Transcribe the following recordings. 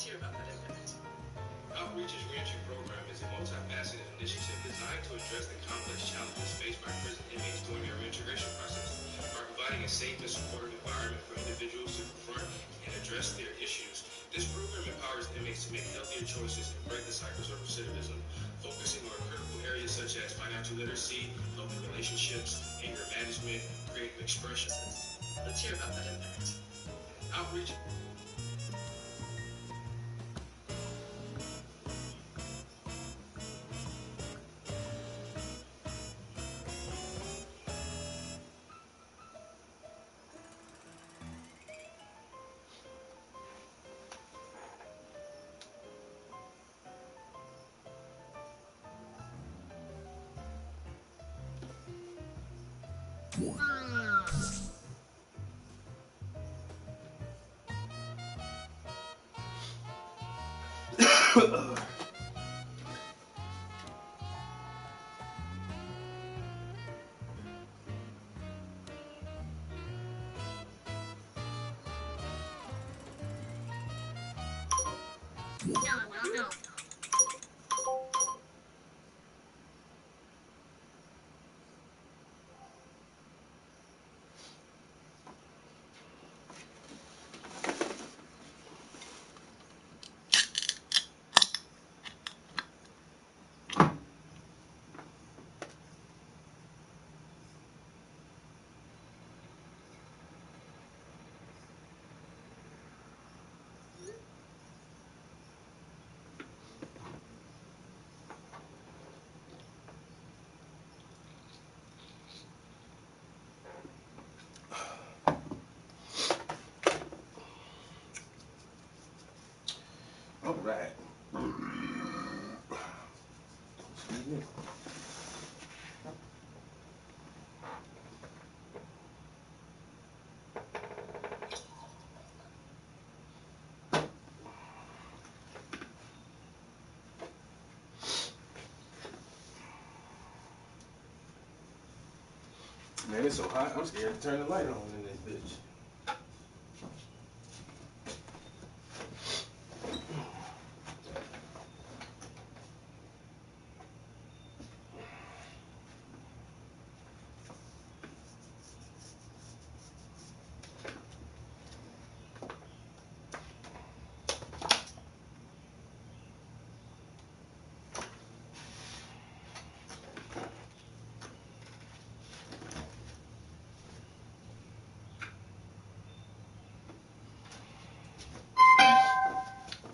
Let's hear about that impact. Outreach's Reentry Program is a multifaceted initiative designed to address the complex challenges faced by prison inmates during their reintegration process. By providing a safe and supportive environment for individuals to confront and address their issues, this program empowers inmates to make healthier choices and break the cycles of recidivism, focusing on critical areas such as financial literacy, healthy relationships, anger management, creative expression. Let's hear about that impact. Outreach. No. All right. Man, it's so hot. I'm scared to turn the light on in this bitch.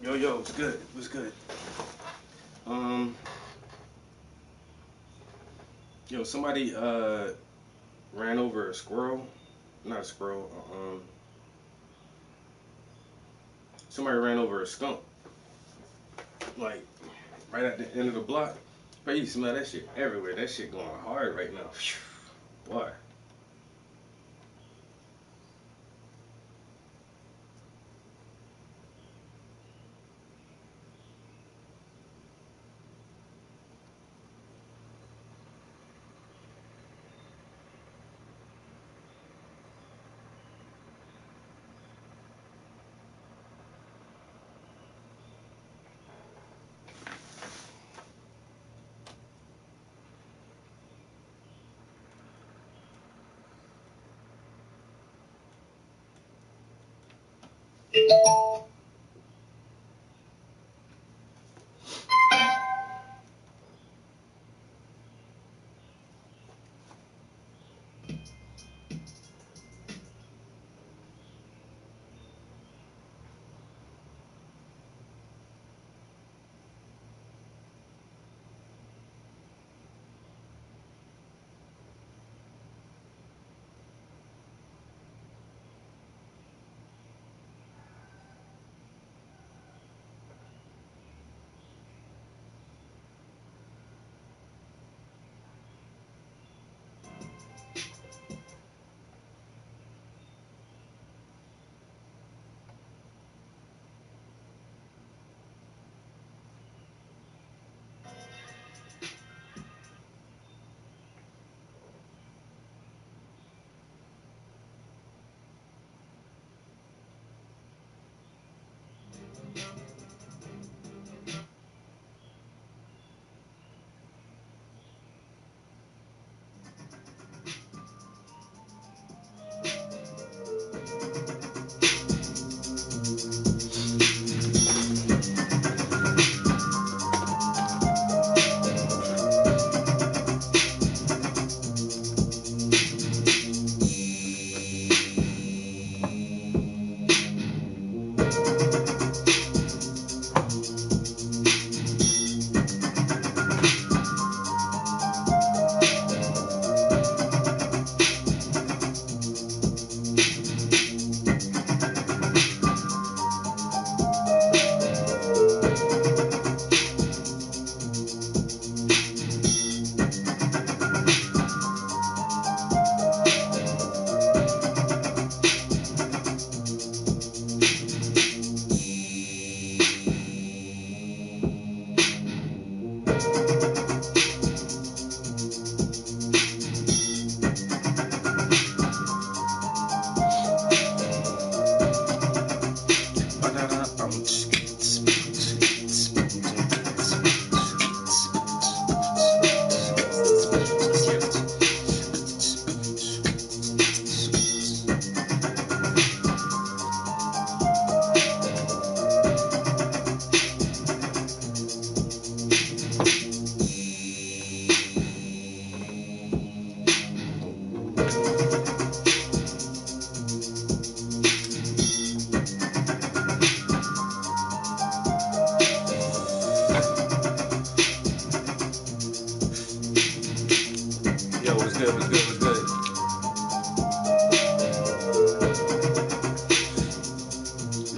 Yo, what's good? What's good? Yo, somebody ran over a squirrel. Not a squirrel. Somebody ran over a skunk. Like right at the end of the block. But you smell that shit everywhere. That shit going hard right now. Phew, boy.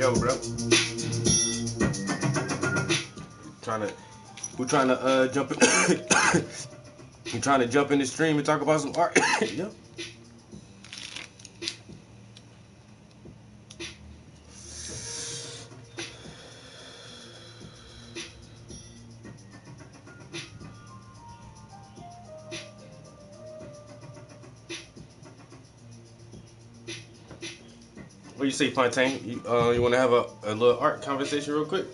Yo, bro. We're trying to jump in. We're trying to jump in the stream and talk about some art. Yep. What do you say, Fontaine? You want to have a little art conversation real quick?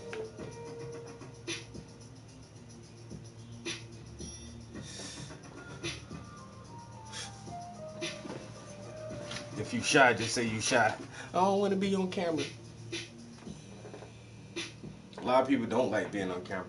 If you shy, just say you shy. I don't want to be on camera. A lot of people don't like being on camera.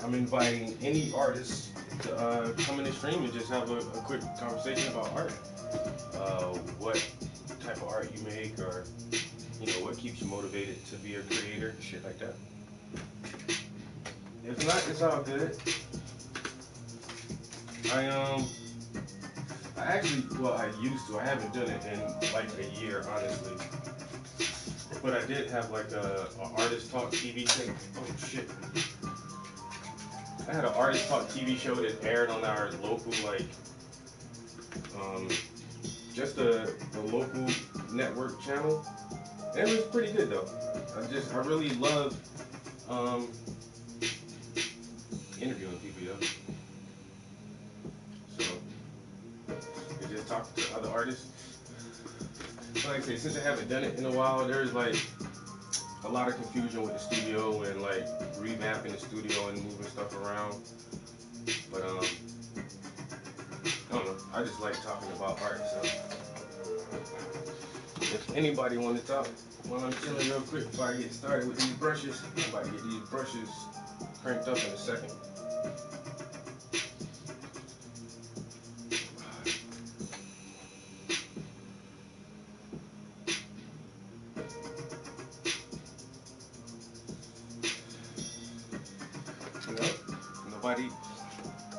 I'm inviting any artist to come in the stream and just have a quick conversation about art. What type of art you make, or what keeps you motivated to be a creator, shit like that. If not, it's all good. I used to. I haven't done it in like a year, honestly. But I did have like a artist talk TV thing. Oh shit. I had an artist talk TV show that aired on our local, just a local network channel. And it was pretty good though. I really love interviewing people, yo. So, I just talk to other artists. But like I say, since I haven't done it in a while, there's like a lot of confusion with the studio and like revamping the studio and moving stuff around. But I don't know. I just like talking about art. So if anybody want to talk while I'm chilling real quick before I get started with these brushes, I'm about to get these brushes cranked up in a second.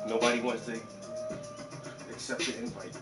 Nobody wants to accept the invite.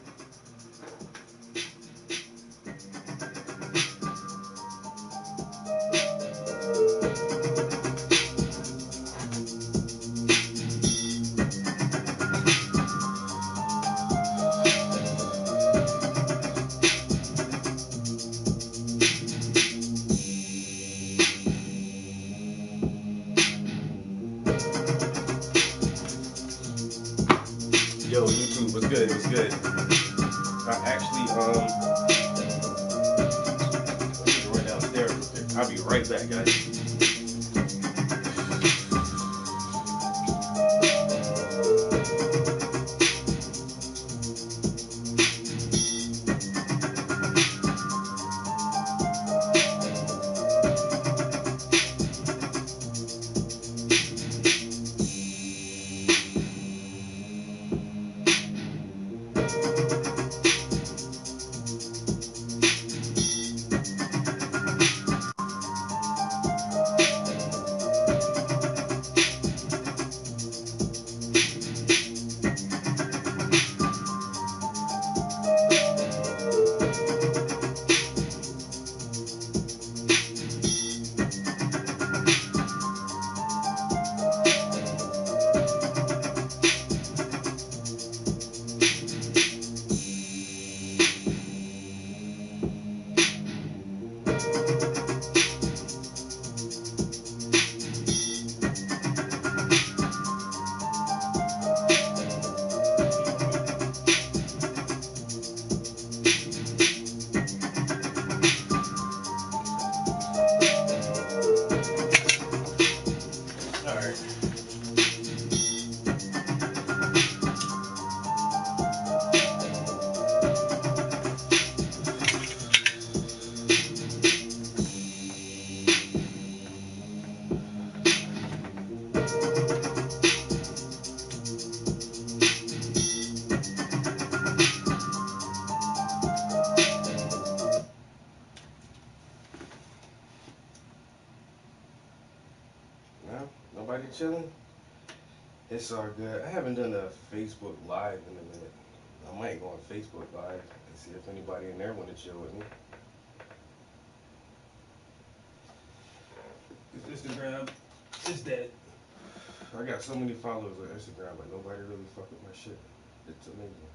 Yo, YouTube, what's good? What's good? I actually, I need to run downstairs real quick. I'll be right back, guys. No? Nobody chilling? It's all good. I haven't done a Facebook Live in a minute. I might go on Facebook Live and see if anybody in there want to chill with me. Cause Instagram is dead. I got so many followers on Instagram, but nobody really fuck with my shit. It's amazing.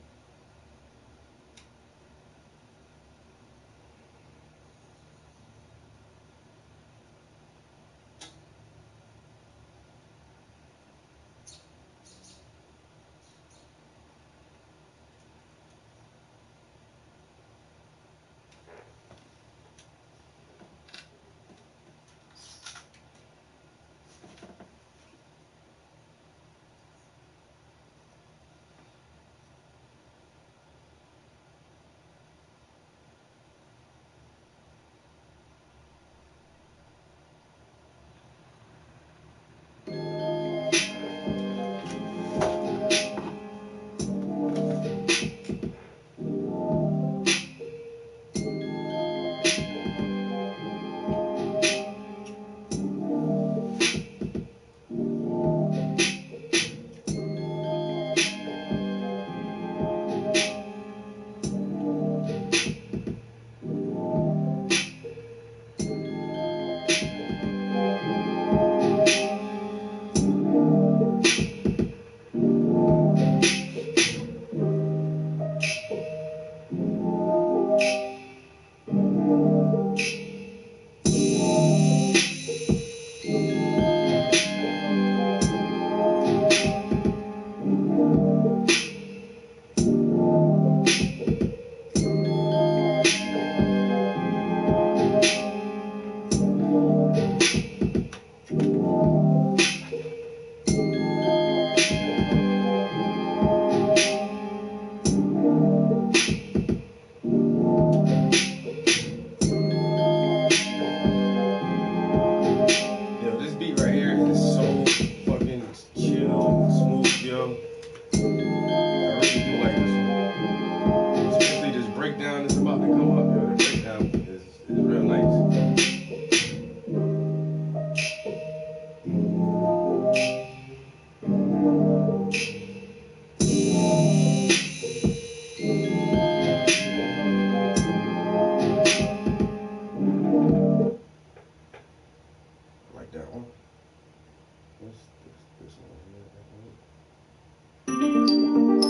This one here, I think.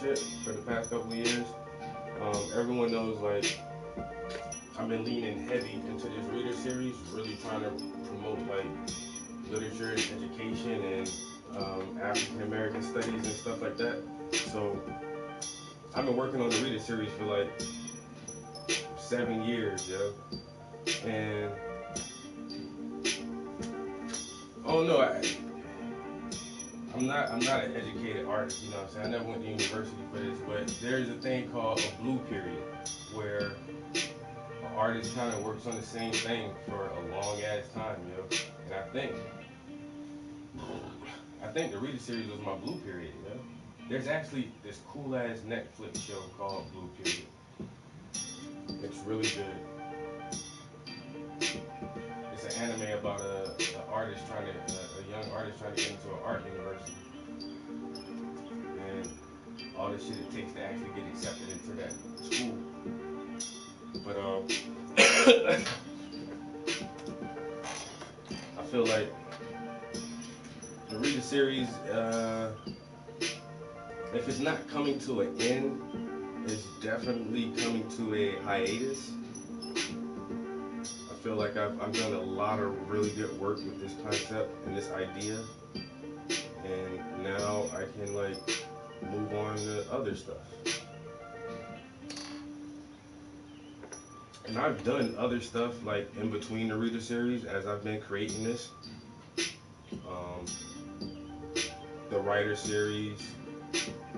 shit for the past couple of years. Everyone knows, like, I've been leaning heavy into this reader series, really trying to promote, like, literature and education and African American studies and stuff like that. So I've been working on the reader series for like 7 years, yo. And oh no, I'm not an educated artist, you know what I'm saying? I never went to university for this, but there's a thing called a blue period where an artist kind of works on the same thing for a long ass time, yo. And I think the reader series was my blue period, yo. There's actually this cool ass Netflix show called Blue Period. It's really good. It's an anime about a young artist trying to get into an art university, and all the shit it takes to actually get accepted into that school. But I feel like the reader series, if it's not coming to an end, it's definitely coming to a hiatus. I feel like I've done a lot of really good work with this concept and this idea, and now I can like move on to other stuff. And I've done other stuff like in between the reader series as I've been creating this. The writer series,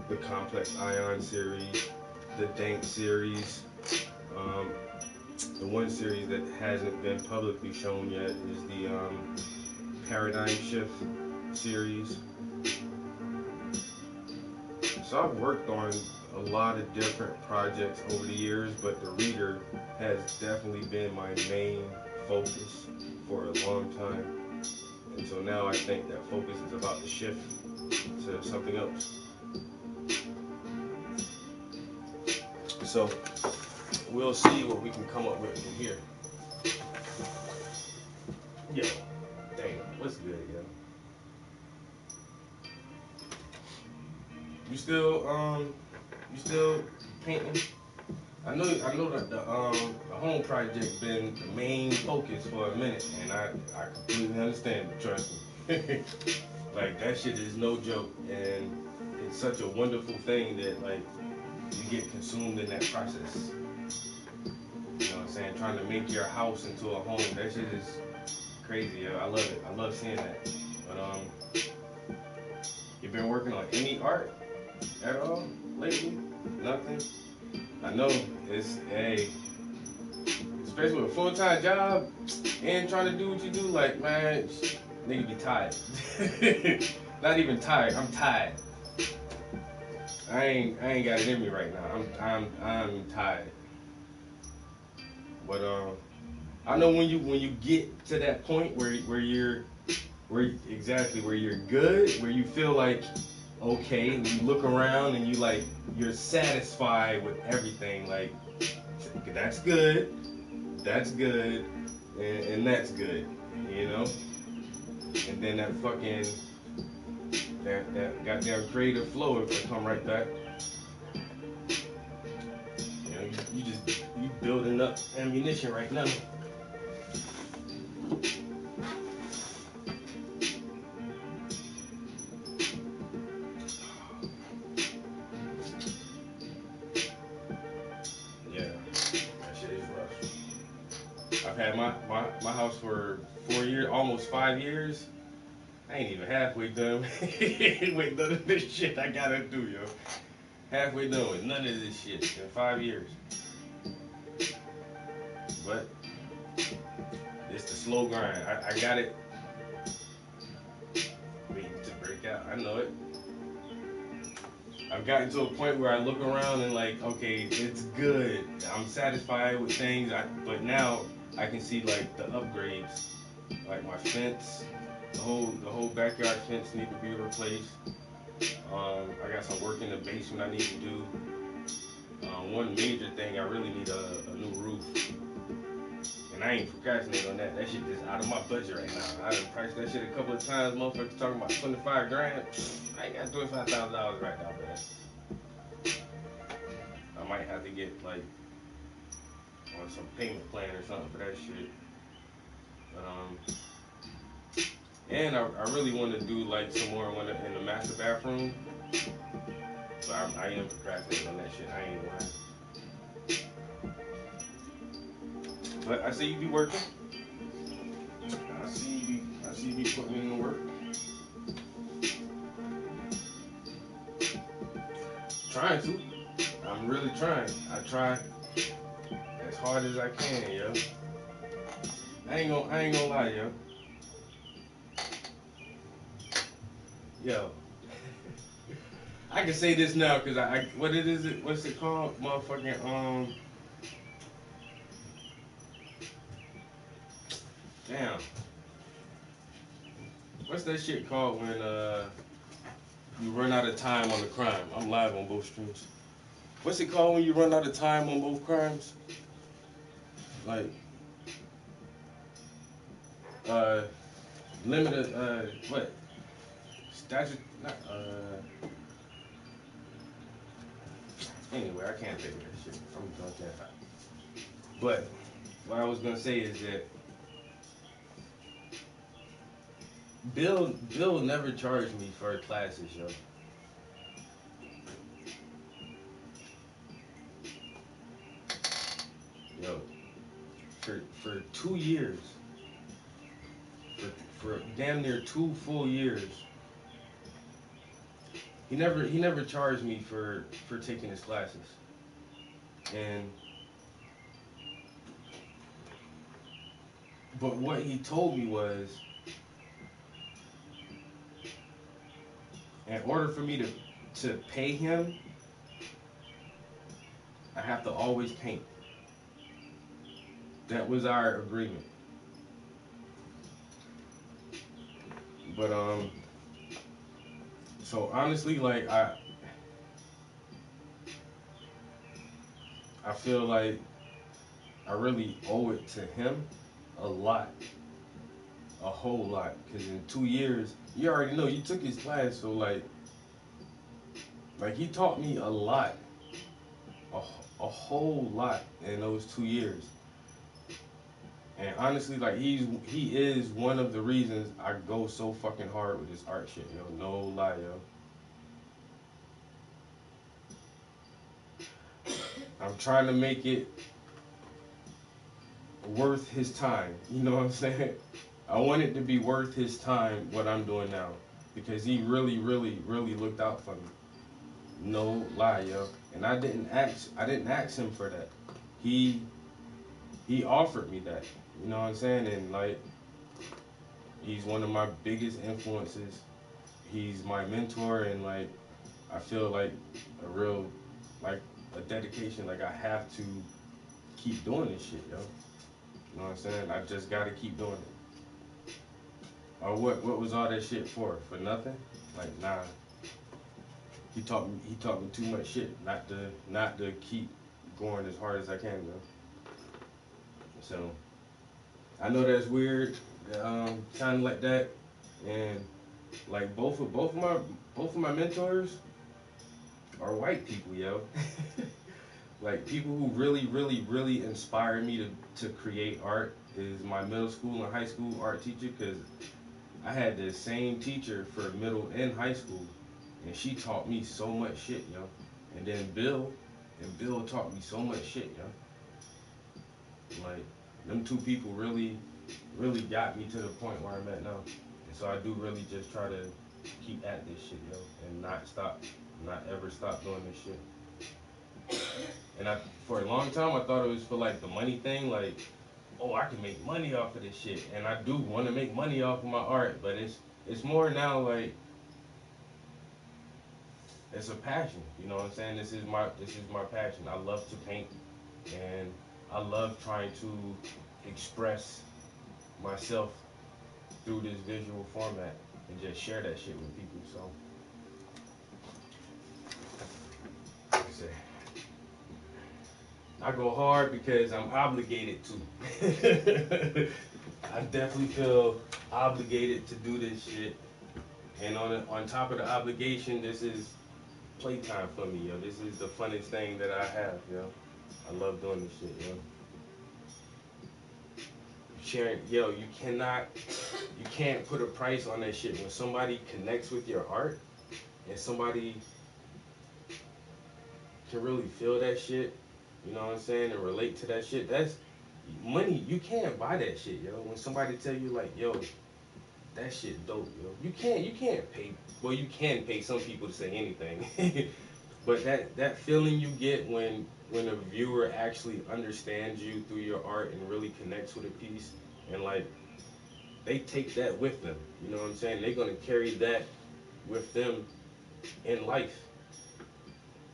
the Complex Ion series, the Dank series. The one series that hasn't been publicly shown yet is the Paradigm Shift series. So I've worked on a lot of different projects over the years, but the reader has definitely been my main focus for a long time. And so now I think that focus is about to shift to something else. So we'll see what we can come up with from here. Yo, damn, what's good, yo? You still painting? I know that the home project been the main focus for a minute, and I completely understand it, trust me. Like, that shit is no joke, and it's such a wonderful thing that, like, you get consumed in that process. You know what I'm saying? Trying to make your house into a home, that shit is crazy, yo. I love it. I love seeing that. But, you been working on any art at all lately? Nothing? I know it's, hey, especially with a full-time job and trying to do what you do, like, man, nigga be tired. Not even tired, I'm tired. I ain't got it in me right now. I'm tired. But I know when you get to that point where you're good, where you feel like okay, and you look around and you're satisfied with everything, like that's good, and that's good, you know? And then that fucking that goddamn creative flow will come right back. You know, you building up ammunition right now. I've had my house for 4 years, almost 5 years. I ain't even halfway done with none of this shit I gotta do, yo. Halfway done with none of this shit in 5 years. But it's the slow grind. I got it waiting to break out. I know it. I've gotten to a point where I look around and like, okay, it's good. I'm satisfied with things, but now I can see like the upgrades, like my fence, the whole backyard fence need to be replaced. I got some work in the basement I need to do. One major thing, I really need a new roof, and I ain't procrastinating on that. That shit is out of my budget right now. I done priced that shit a couple of times. Motherfuckers talking about $25 grand. I ain't got $25,000 right now, man. I might have to get like on some payment plan or something for that shit. And I really want to do like some more in the master bathroom. But I am procrastinating on that shit. I ain't lying. But I see you be working. I see you be putting in the work. Trying to. I'm really trying. I try as hard as I can, yo. I ain't gonna lie, yo. Yo. I can say this now because what's it called? Motherfucking, damn. What's that shit called when, you run out of time on the crime? I'm live on both streams. What's it called when you run out of time on both crimes? Like, limited, what? Statute, not, anyway, I can't think of that shit. I'm drunk that hot. But, what I was gonna say is that Bill never charged me for classes, yo. Yo, for 2 years, for damn near 2 full years, he never charged me for taking his classes. But what he told me was, in order for me to pay him, I have to always paint. That was our agreement. But so honestly, like I feel like I really owe it to him a lot, a whole lot, because in 2 years, you already know, you took his class, so like he taught me a lot, a whole lot in those 2 years. And honestly, like he is one of the reasons I go so fucking hard with this art shit, yo. No lie, yo. I'm trying to make it worth his time. You know what I'm saying? I want it to be worth his time, what I'm doing now. Because he really, really, really looked out for me. No lie, yo. And I didn't ask him for that. He offered me that. You know what I'm saying? And like, he's one of my biggest influences. He's my mentor, and like, I feel like a real, like, a dedication. Like, I have to keep doing this shit, yo. You know what I'm saying? I just gotta keep doing it. Or what was all that shit for? For nothing? Like, nah. He taught me too much shit not to keep going as hard as I can, yo. So I know that's weird, sounding like that, and like both of my mentors are white people, yo. Like, people who really, really, really inspired me to create art is my middle school and high school art teacher, because I had the same teacher for middle and high school, and she taught me so much shit, yo. And then Bill taught me so much shit, yo. Like, them two people really, really got me to the point where I'm at now. And so I do really just try to keep at this shit, yo, and not ever stop doing this shit. And for a long time, I thought it was for like the money thing, like, oh, I can make money off of this shit. And I do want to make money off of my art, but it's more now like, it's a passion, you know what I'm saying? This is my passion. I love to paint, and I love trying to express myself through this visual format and just share that shit with people. So, like I say, I go hard because I'm obligated to. I definitely feel obligated to do this shit. And on top of the obligation, this is playtime for me, yo. This is the funnest thing that I have, yo. I love doing this shit, yo. Sharing, yo, you can't put a price on that shit. When somebody connects with your art and somebody can really feel that shit, you know what I'm saying, and relate to that shit, that's money. You can't buy that shit, yo. When somebody tell you like, yo, that shit dope, yo. You can't pay. Well, you can pay some people to say anything, but that feeling you get when a viewer actually understands you through your art and really connects with a piece, and like they take that with them. You know what I'm saying? They're gonna carry that with them in life.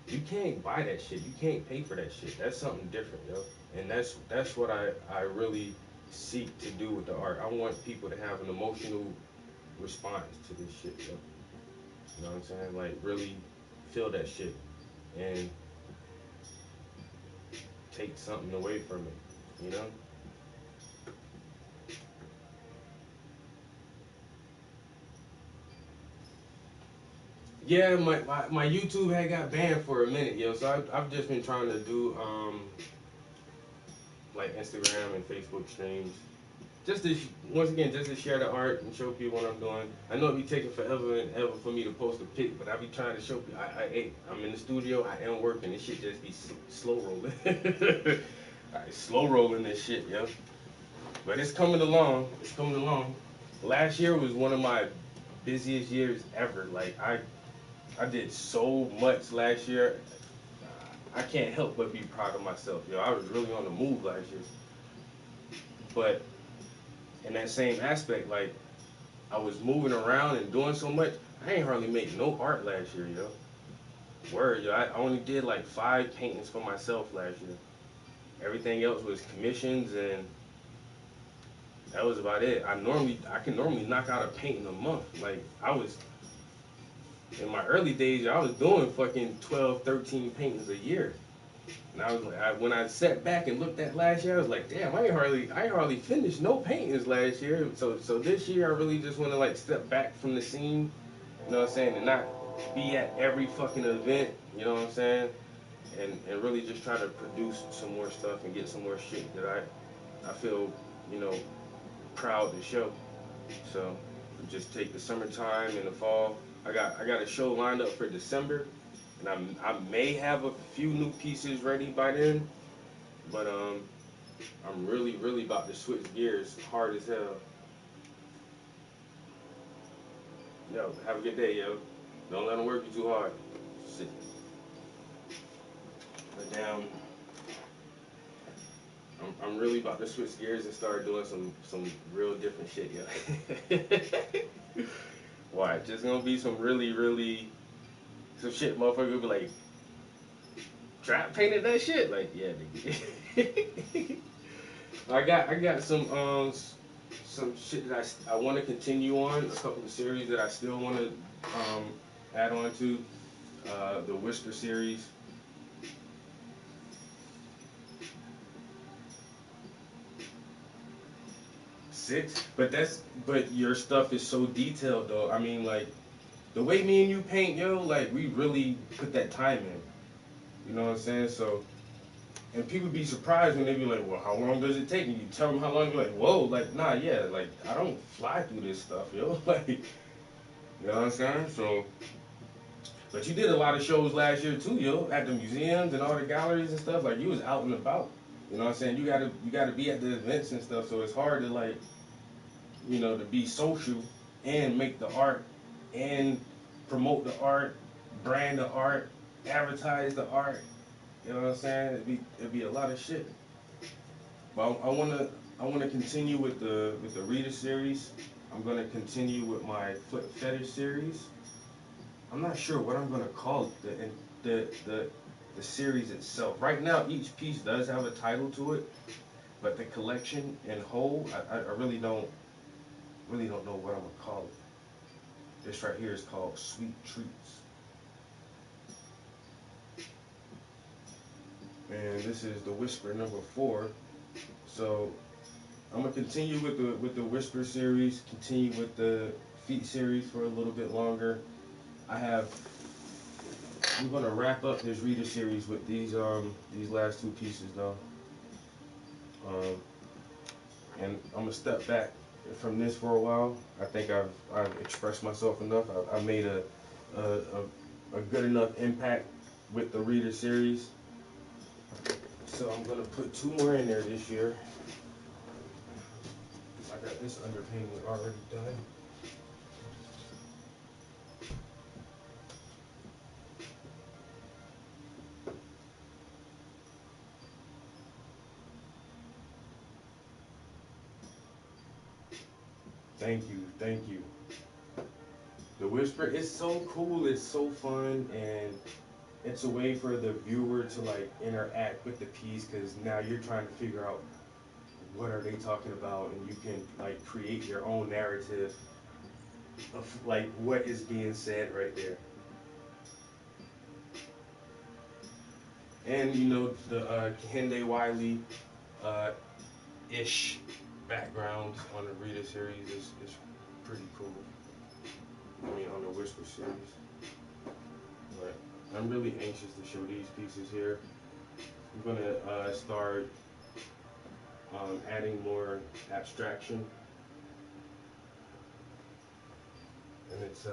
You can't buy that shit. You can't pay for that shit. That's something different, yo. And that's what I really seek to do with the art. I want people to have an emotional response to this shit, yo. You know what I'm saying? Like really feel that shit and take something away from it, you know? Yeah, my YouTube had got banned for a minute, yo. So I've just been trying to do like Instagram and Facebook streams, just to once again just to share the art and show people what I'm doing. I know it be taking forever and ever for me to post a pic, but I be trying to show people. I'm in the studio. I am working. This shit just be slow rolling. Slow rolling this shit, yo. But it's coming along. It's coming along. Last year was one of my busiest years ever. Like I did so much last year. I can't help but be proud of myself, yo. I was really on the move last year. But in that same aspect, like I was moving around and doing so much, I ain't hardly made no art last year, yo. Word, yo. I only did like 5 paintings for myself last year. Everything else was commissions, and that was about it. I can normally knock out a paint in a month. Like I was in my early days, I was doing fucking 12, 13 paintings a year. And I was like, when I sat back and looked at last year, I was like, damn, I ain't hardly finished no paintings last year. So this year, I really just want to like step back from the scene, you know what I'm saying, and not be at every fucking event, you know what I'm saying, and really just try to produce some more stuff and get some more shit that I feel, you know, proud to show. So just take the summertime and the fall. I got a show lined up for December, and I may have a few new pieces ready by then, but I'm really about to switch gears hard as hell. Yo, have a good day, yo. Don't let them work you too hard. Shit. But damn, I'm really about to switch gears and start doing some real different shit, yo. Why? Just gonna be some really some shit motherfucker will be like, Trap painted that shit? Like, yeah, nigga. I got some shit that I want to continue on, a couple of series that I still want to add on to, the Whisper series. Six, but your stuff is so detailed though. I mean, like the way me and you paint, yo, like we really put that time in. You know what I'm saying? So, and people be surprised when they be like, "Well, how long does it take?" And you tell them how long, you're like, "Whoa, like nah, yeah, like I don't fly through this stuff, yo." Like, you know what I'm saying? So, but you did a lot of shows last year too, yo, at the museums and all the galleries and stuff. Like you was out and about. You know what I'm saying? You gotta be at the events and stuff. So it's hard to like, you know, to be social and make the art and promote the art, brand the art, advertise the art. You know what I'm saying? It'd be a lot of shit. But I wanna continue with the reader series. I'm gonna continue with my foot fetish series. I'm not sure what I'm gonna call it, the series itself. Right now, each piece does have a title to it, but the collection in whole, I really don't know what I'm gonna call it. This right here is called Sweet Treats, and this is the Whisper #4. So I'm gonna continue with the Whisper series, continue with the Feet series for a little bit longer. I have I'm gonna wrap up this reader series with these last two pieces though. And I'm gonna step back from this for a while. I think I've expressed myself enough. I made a good enough impact with the reader series. So I'm gonna put 2 more in there this year. I got this underpainting already done. Thank you, thank you. The Whisper is so cool, it's so fun, and it's a way for the viewer to like interact with the piece, because now you're trying to figure out what are they talking about, and you can like create your own narrative of like what is being said right there. And you know, the Kehinde Wiley ish background on the reader series is pretty cool. I mean, on the Whisper series. But I'm really anxious to show these pieces here. I'm gonna start adding more abstraction, and it's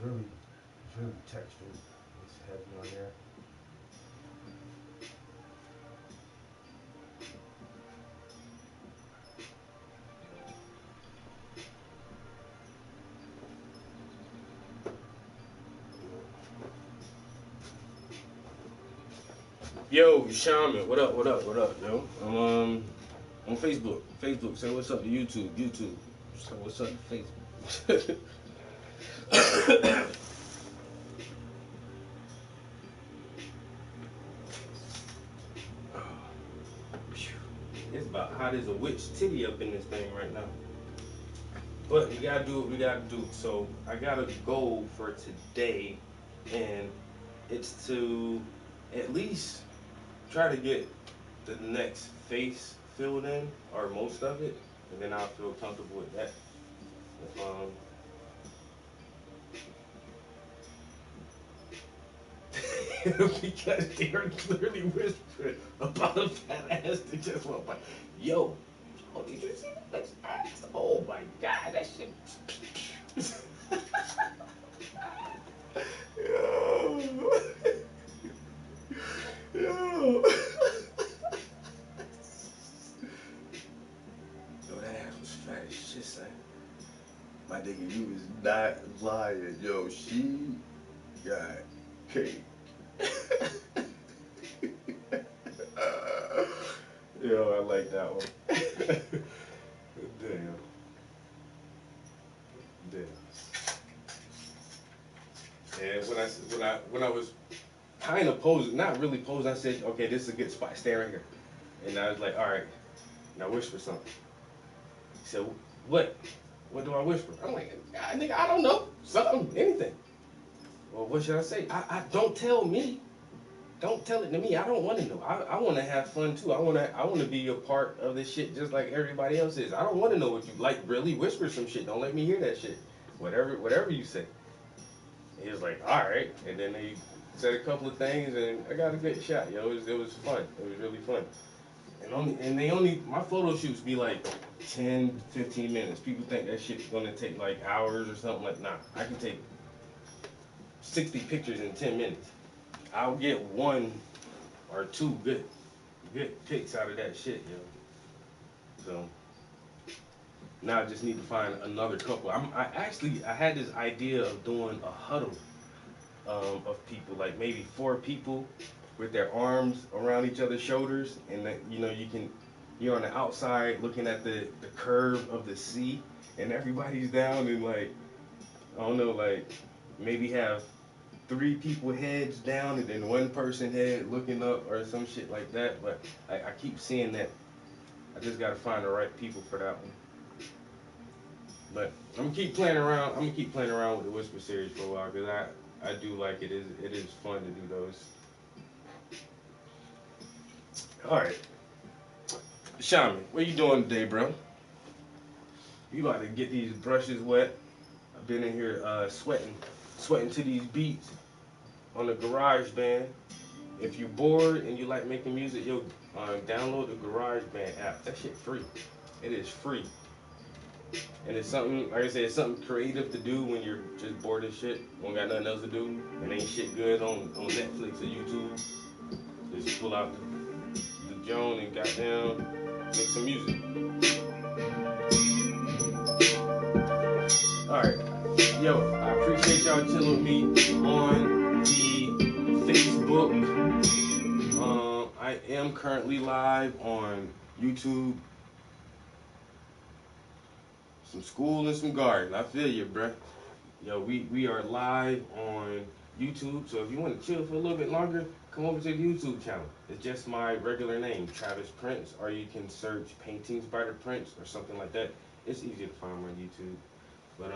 really textured. It's heavy on there. Yo, Shaman, what up, yo? I'm on Facebook. Say what's up to YouTube. Say what's up to Facebook. It's about hot as a witch titty up in this thing right now. But we gotta do what we gotta do. So I got a goal for today, and it's to at least try to get the next face filled in, or most of it, and then I'll feel comfortable with that. Because they're clearly whispering about a fat ass that just went by. Yo, did you see that ass? Oh my god, that shit. Yo. Yo. That ass was fat as shit, son. My nigga, you is not lying. Yo, she got cake. Yo, I like that one. Damn. And when I was kind of posing, not really posing, I said, okay, this is a good spot. Stay right here. And I was like, all right, now whisper something. He said, what? What do I whisper? I'm like, nigga, I don't know. Something, anything. Well, what should I say? I don't tell me. Don't tell it to me. I don't want to know. I want to have fun too. I want to be a part of this shit just like everybody else is. I don't want to know what you like. Really whisper some shit. Don't let me hear that shit. Whatever you say. He was like, all right. And then they said a couple of things, and I got a good shot. Yo, it was fun. It was really fun. My photo shoots be like 10, 15 minutes. People think that shit's gonna take like hours or something. Like, nah, I can take 60 pictures in 10 minutes. I'll get 1 or 2 good pics out of that shit, yo. So now I just need to find another couple. I had this idea of doing a huddle of people, like maybe 4 people with their arms around each other's shoulders, and that, you know, you're on the outside looking at the curve of the sea, and everybody's down, and like, I don't know, like maybe have 3 people heads down and then 1 person head looking up or some shit like that. But I keep seeing that. I just gotta find the right people for that one. But I'm gonna keep playing around. I'm gonna keep playing around with the Whisper series for a while, because I do like it. It is fun to do those. All right, Shaman, what you doing today, bro? You about to get these brushes wet? I've been in here sweating to these beats. on the GarageBand. If you're bored and you like making music, yo, download the GarageBand app. That shit free. It is free. And it's something, like I said, it's something creative to do when you're just bored as shit, don't got nothing else to do, and ain't shit good on Netflix or YouTube. Just pull out the joint and goddamn make some music. Alright, yo, I appreciate y'all chilling with me on the Facebook. I am currently live on YouTube. Some school and some garden. I feel you, bruh. Yo, we are live on YouTube, so if you want to chill for a little bit longer, come over to the YouTube channel. It's just my regular name, Travis Prince, or you can search Paintings by the Prince or something like that. It's easy to find on YouTube. But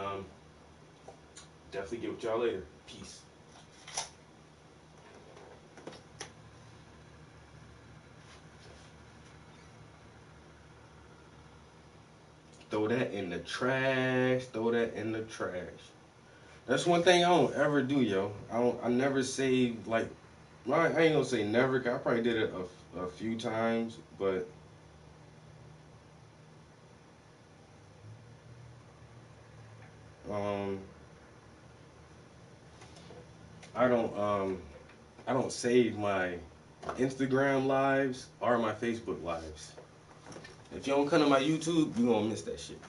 definitely get with y'all later. Peace. Throw that in the trash. Throw that in the trash. That's one thing I don't ever do, yo. I never save, like, well, I ain't gonna say never, 'cause I probably did it a few times, but I don't save my Instagram lives or my Facebook lives. If you don't come to my YouTube, you gonna miss that shit.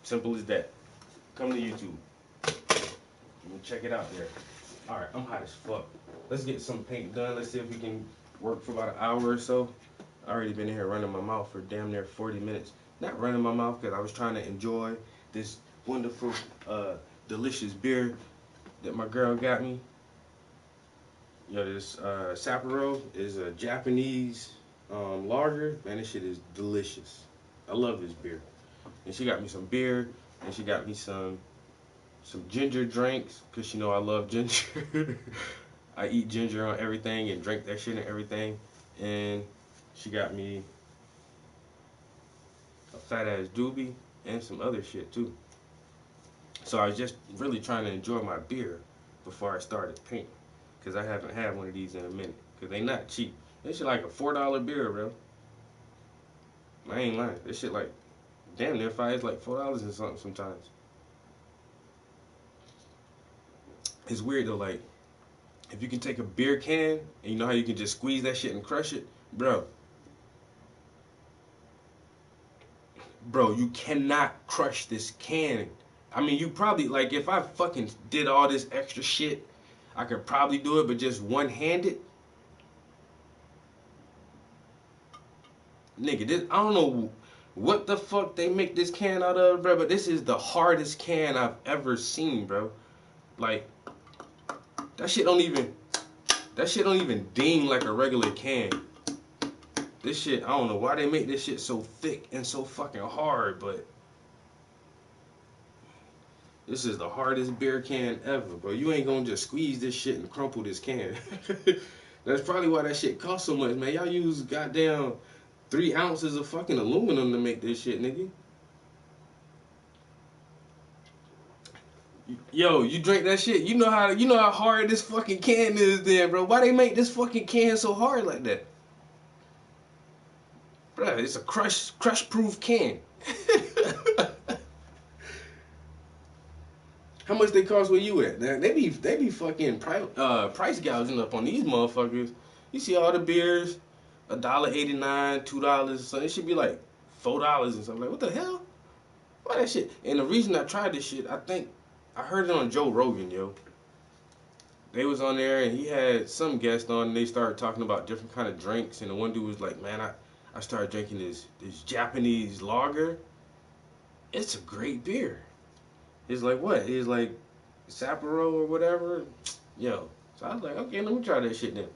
Simple as that. Come to YouTube. You can check it out there. Alright, I'm hot as fuck. Let's get some paint done. Let's see if we can work for about an hour or so. I already been in here running my mouth for damn near 40 minutes. Not running my mouth because I was trying to enjoy this wonderful, delicious beer that my girl got me. Yo, this Sapporo is a Japanese lager. Man, this shit is delicious. I love this beer. And she got me some beer, and she got me some ginger drinks, because you know I love ginger. I eat ginger on everything and drink that shit and everything. And she got me a fat ass doobie and some other shit too. So I was just really trying to enjoy my beer before I started painting, because I haven't had one of these in a minute, because they not cheap. This shit like a $4 beer, bro. I ain't lying. This shit like damn near it's like $4 and something sometimes. It's weird though, like, if you can take a beer can, and you know how you can just squeeze that shit and crush it? Bro, you cannot crush this can. I mean, you probably, like, if I fucking did all this extra shit, I could probably do it, but just one-handed? Nigga, this, I don't know what the fuck they make this can out of, bro, but this is the hardest can I've ever seen, bro. Like, that shit don't even ding like a regular can. This shit, I don't know why they make this shit so thick and so fucking hard, but this is the hardest beer can ever, bro. You ain't gonna just squeeze this shit and crumple this can. That's probably why that shit costs so much, man. Y'all use goddamn 3 ounces of fucking aluminum to make this shit, nigga. Yo, you drink that shit, you know how hard this fucking can is then, bro. Why they make this fucking can so hard like that? Bro, it's a crush proof can. How much they cost where you at? They be fucking price gouging up on these motherfuckers. You see all the beers, $1.89, $2, so it should be like $4 and something. Like, what the hell? Why that shit? And the reason I tried this shit, I think I heard it on Joe Rogan, yo. They was on there and he had some guest on, and they started talking about different kind of drinks, and the one dude was like, man, I started drinking this Japanese lager. It's a great beer. It's like what? It's like Sapporo or whatever. Yo. So I was like, okay, let me try that shit then.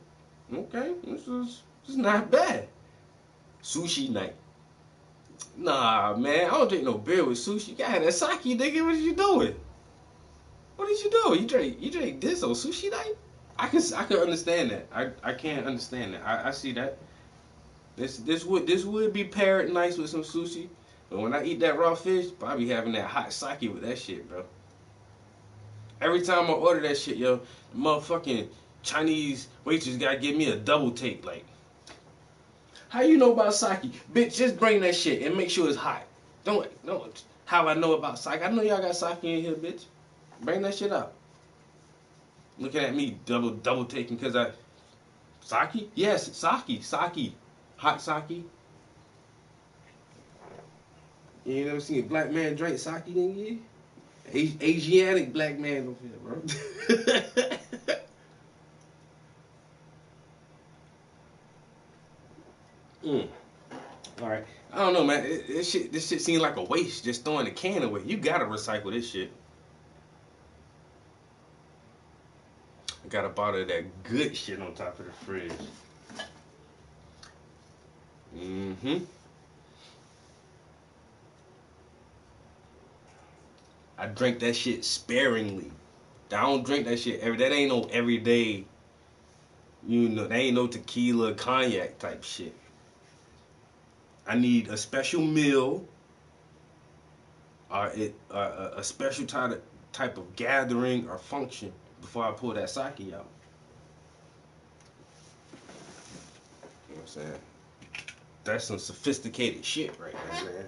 Okay, this is not bad. Sushi night. Nah, man, I don't drink no beer with sushi. You got that sake, nigga. What are you doing? What did you do? You drink this on sushi night? I can understand that. I can't understand that. I see that. This would be paired nice with some sushi. But when I eat that raw fish, I be having that hot sake with that shit, bro. Every time I order that shit, yo, the motherfucking Chinese waitress gotta give me a double take. Like, how you know about sake? Bitch, just bring that shit and make sure it's hot. Don't. How I know about sake? I know y'all got sake in here, bitch. Bring that shit out. Looking at me double taking because I sake? Yes, sake. Hot sake. You ain't never seen a black man drink sake, nigga? Asiatic black man over here, bro. All right. I don't know, man. This shit seems like a waste. Just throwing the can away. You gotta recycle this shit. I got a bottle of that good shit on top of the fridge. Mm-hmm. I drink that shit sparingly. I don't drink that shit every. That ain't no everyday. You know, that ain't no tequila, cognac type shit. I need a special meal, or a special type of gathering or function before I pull that sake out. You know what I'm saying? That's some sophisticated shit right there, man.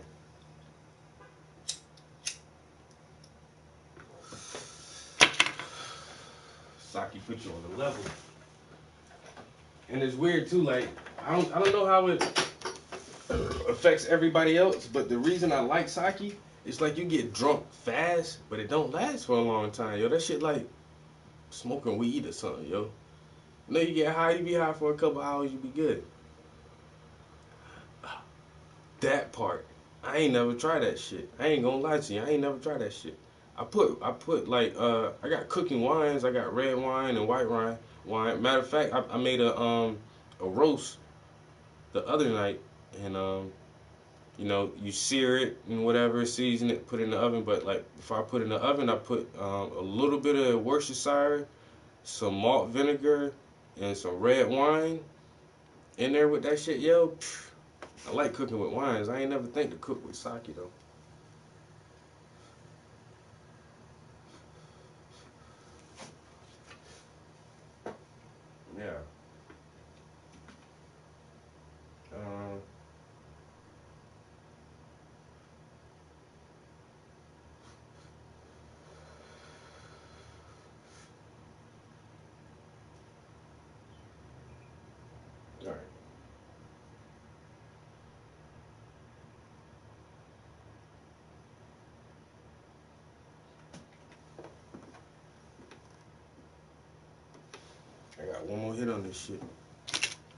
Sake put you on the level. And it's weird too, like I don't know how it affects everybody else, but the reason I like sake is like you get drunk fast, but it don't last for a long time, yo. That shit like smoking weed or something, yo. You know, you get high, you be high for a couple hours, you be good. That part, I ain't never tried that shit. I ain't gonna lie to you, I ain't never tried that shit. I put like I got cooking wines. I got red wine and white wine. Matter of fact, I made a roast the other night, and you know, you sear it and whatever, season it, put it in the oven. But like before I put it in the oven, I put a little bit of Worcestershire, some malt vinegar, and some red wine in there with that shit, yo. Phew. I like cooking with wines. I ain't never think to cook with sake though. Yeah. Um, all right. I got one more hit on this shit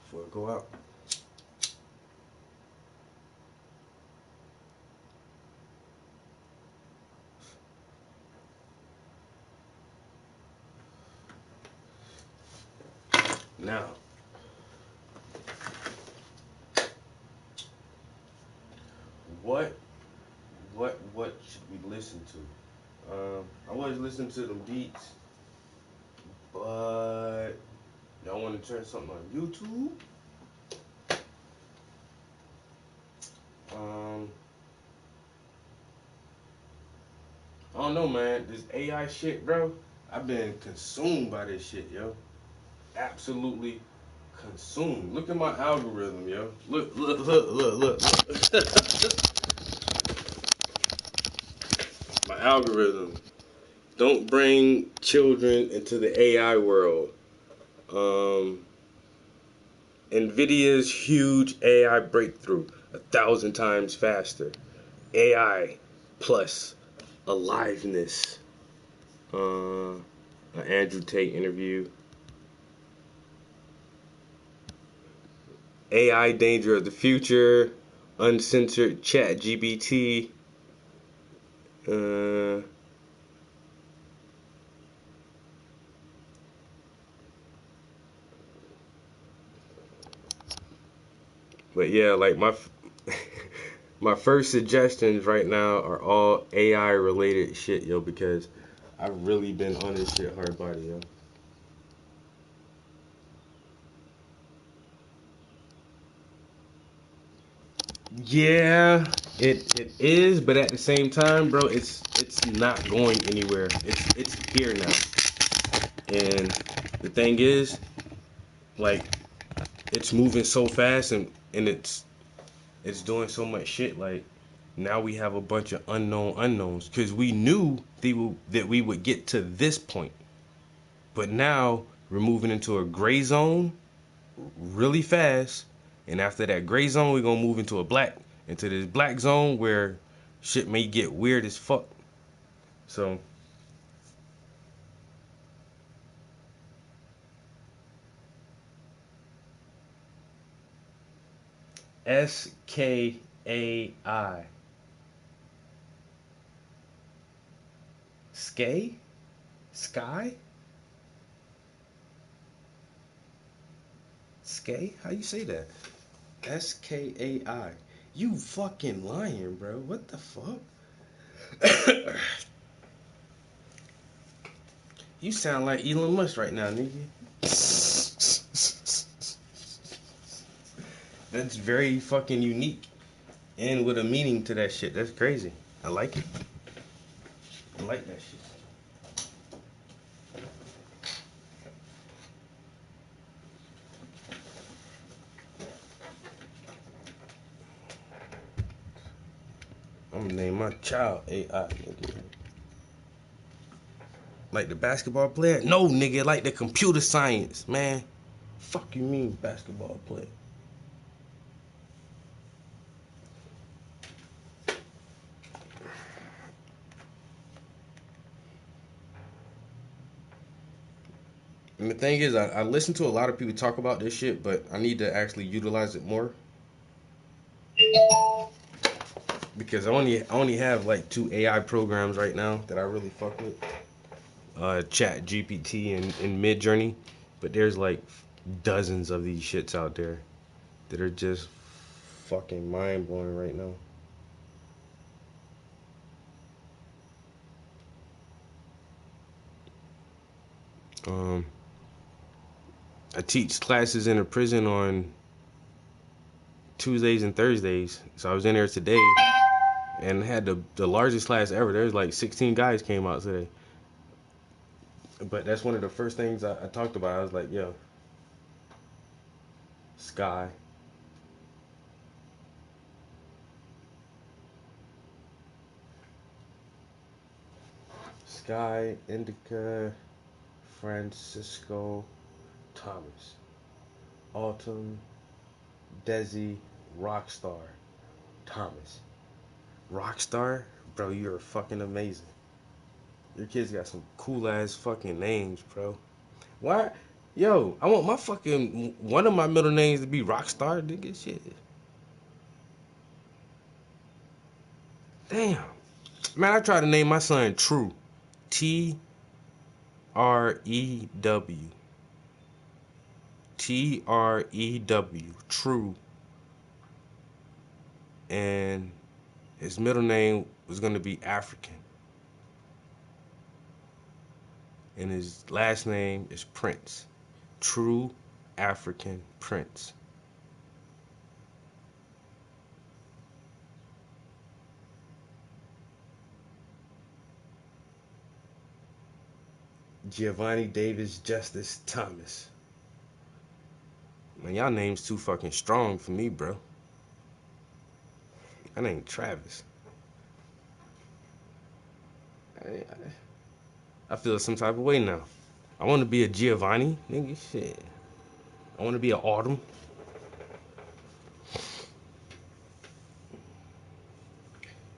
before I go out. Now, what should we listen to? I was listening to them beats, but y'all want to turn something on YouTube? Um, I don't know, man. This AI shit, bro. I've been consumed by this shit, yo. Absolutely consumed. Look at my algorithm, yo. Look. My algorithm. Don't bring children into the AI world. Um, NVIDIA's huge AI breakthrough, 1,000 times faster. AI plus aliveness. An Andrew Tate interview. AI danger of the future. Uncensored chat GBT. But yeah, like my first suggestions right now are all AI related shit, yo, because I've really been on this shit hard body, yo. Yeah, it is, but at the same time, bro, it's not going anywhere. It's here now. And the thing is, like, it's moving so fast and it's doing so much shit. Like, now we have a bunch of unknown unknowns because we knew that we would get to this point, but now we're moving into a gray zone really fast, and after that gray zone, we're gonna move into this black zone where shit may get weird as fuck. So SKAI. Skay? Sky? Skay? How you say that? SKAI. You fucking lying, bro. What the fuck? You sound like Elon Musk right now, nigga. That's very fucking unique and with a meaning to that shit. That's crazy. I like it. I like that shit. I'm gonna name my child AI, nigga. Like the basketball player? No, nigga, like the computer science, man. Fuck you mean basketball player? And the thing is, I listen to a lot of people talk about this shit, but I need to actually utilize it more. Because I only have like 2 AI programs right now that I really fuck with. Chat GPT and Midjourney. But there's like dozens of these shits out there that are just fucking mind blowing right now. I teach classes in a prison on Tuesdays and Thursdays. So I was in there today and had the largest class ever. There's like 16 guys came out today. But that's one of the first things I talked about. I was like, yo, Sky. Sky, Indica, Francisco, Thomas, Autumn, Desi, Rockstar, Thomas. Rockstar? Bro, you're fucking amazing. Your kids got some cool ass fucking names, bro. Why? Yo, I want my fucking one of my middle names to be Rockstar, nigga. Shit. Damn. Man, I tried to name my son True. Trew. Trew. True. And his middle name was gonna be African. And his last name is Prince. True African Prince. Giovanni Davis Justice Thomas. Man, y'all names too fucking strong for me, bro. My name Travis. I feel some type of way now. I want to be a Giovanni, nigga. Shit. I want to be an Autumn.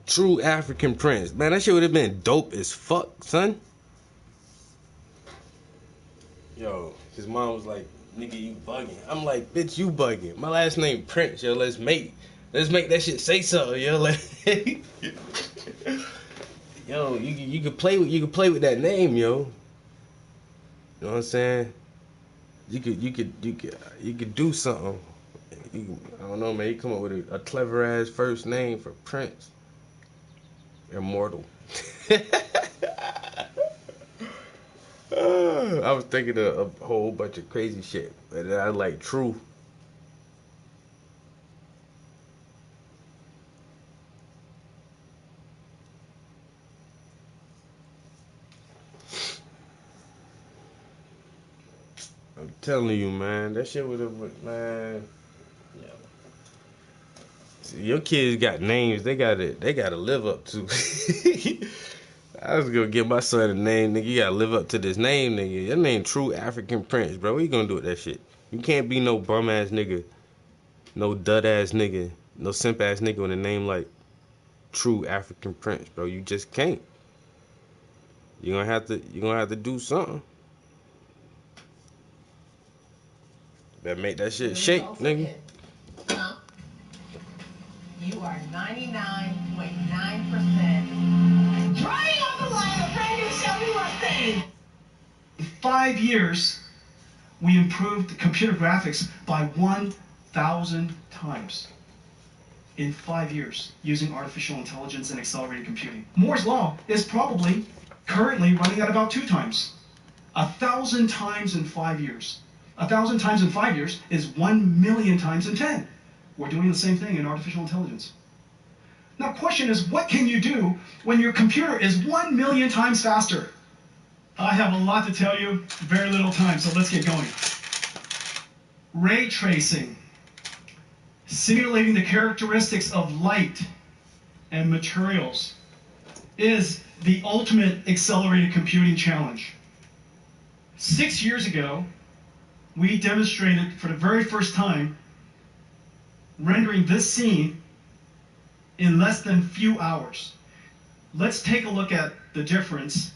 True African Prince. Man, that shit would have been dope as fuck, son. Yo, his mom was like, nigga, you bugging. I'm like, bitch, you bugging. My last name Prince, yo. Let's make that shit say something, yo. Like, yo, you could play with that name, yo. You know what I'm saying? You could do something. I don't know, man. You come up with a clever ass first name for Prince. Immortal. I was thinking of a whole bunch of crazy shit, but I like True. I'm telling you, man, that shit would have, man. See, your kids got names. They gotta live up to. I was gonna give my son a name, nigga. You gotta live up to this name, nigga. Your name True African Prince, bro. What you gonna do with that shit? You can't be no bum ass nigga, no dud ass nigga, no simp ass nigga with a name like True African Prince, bro. You just can't. You gonna have to do something. Better make that shit shake, nigga. Huh? You are 99.9% drawing on the line of Brandon Shelby Mustang. In 5 years, we improved the computer graphics by 1,000 times. In 5 years, using artificial intelligence and accelerated computing. Moore's Law is probably currently running at about 2 times. 1,000 times in 5 years. 1,000 times in 5 years is 1,000,000 times in 10. We're doing the same thing in artificial intelligence. Now, question is, what can you do when your computer is 1,000,000 times faster? I have a lot to tell you, very little time, so let's get going. Ray tracing, simulating the characteristics of light and materials, is the ultimate accelerated computing challenge. 6 years ago, we demonstrated for the very first time rendering this scene in less than few hours. Let's take a look at the difference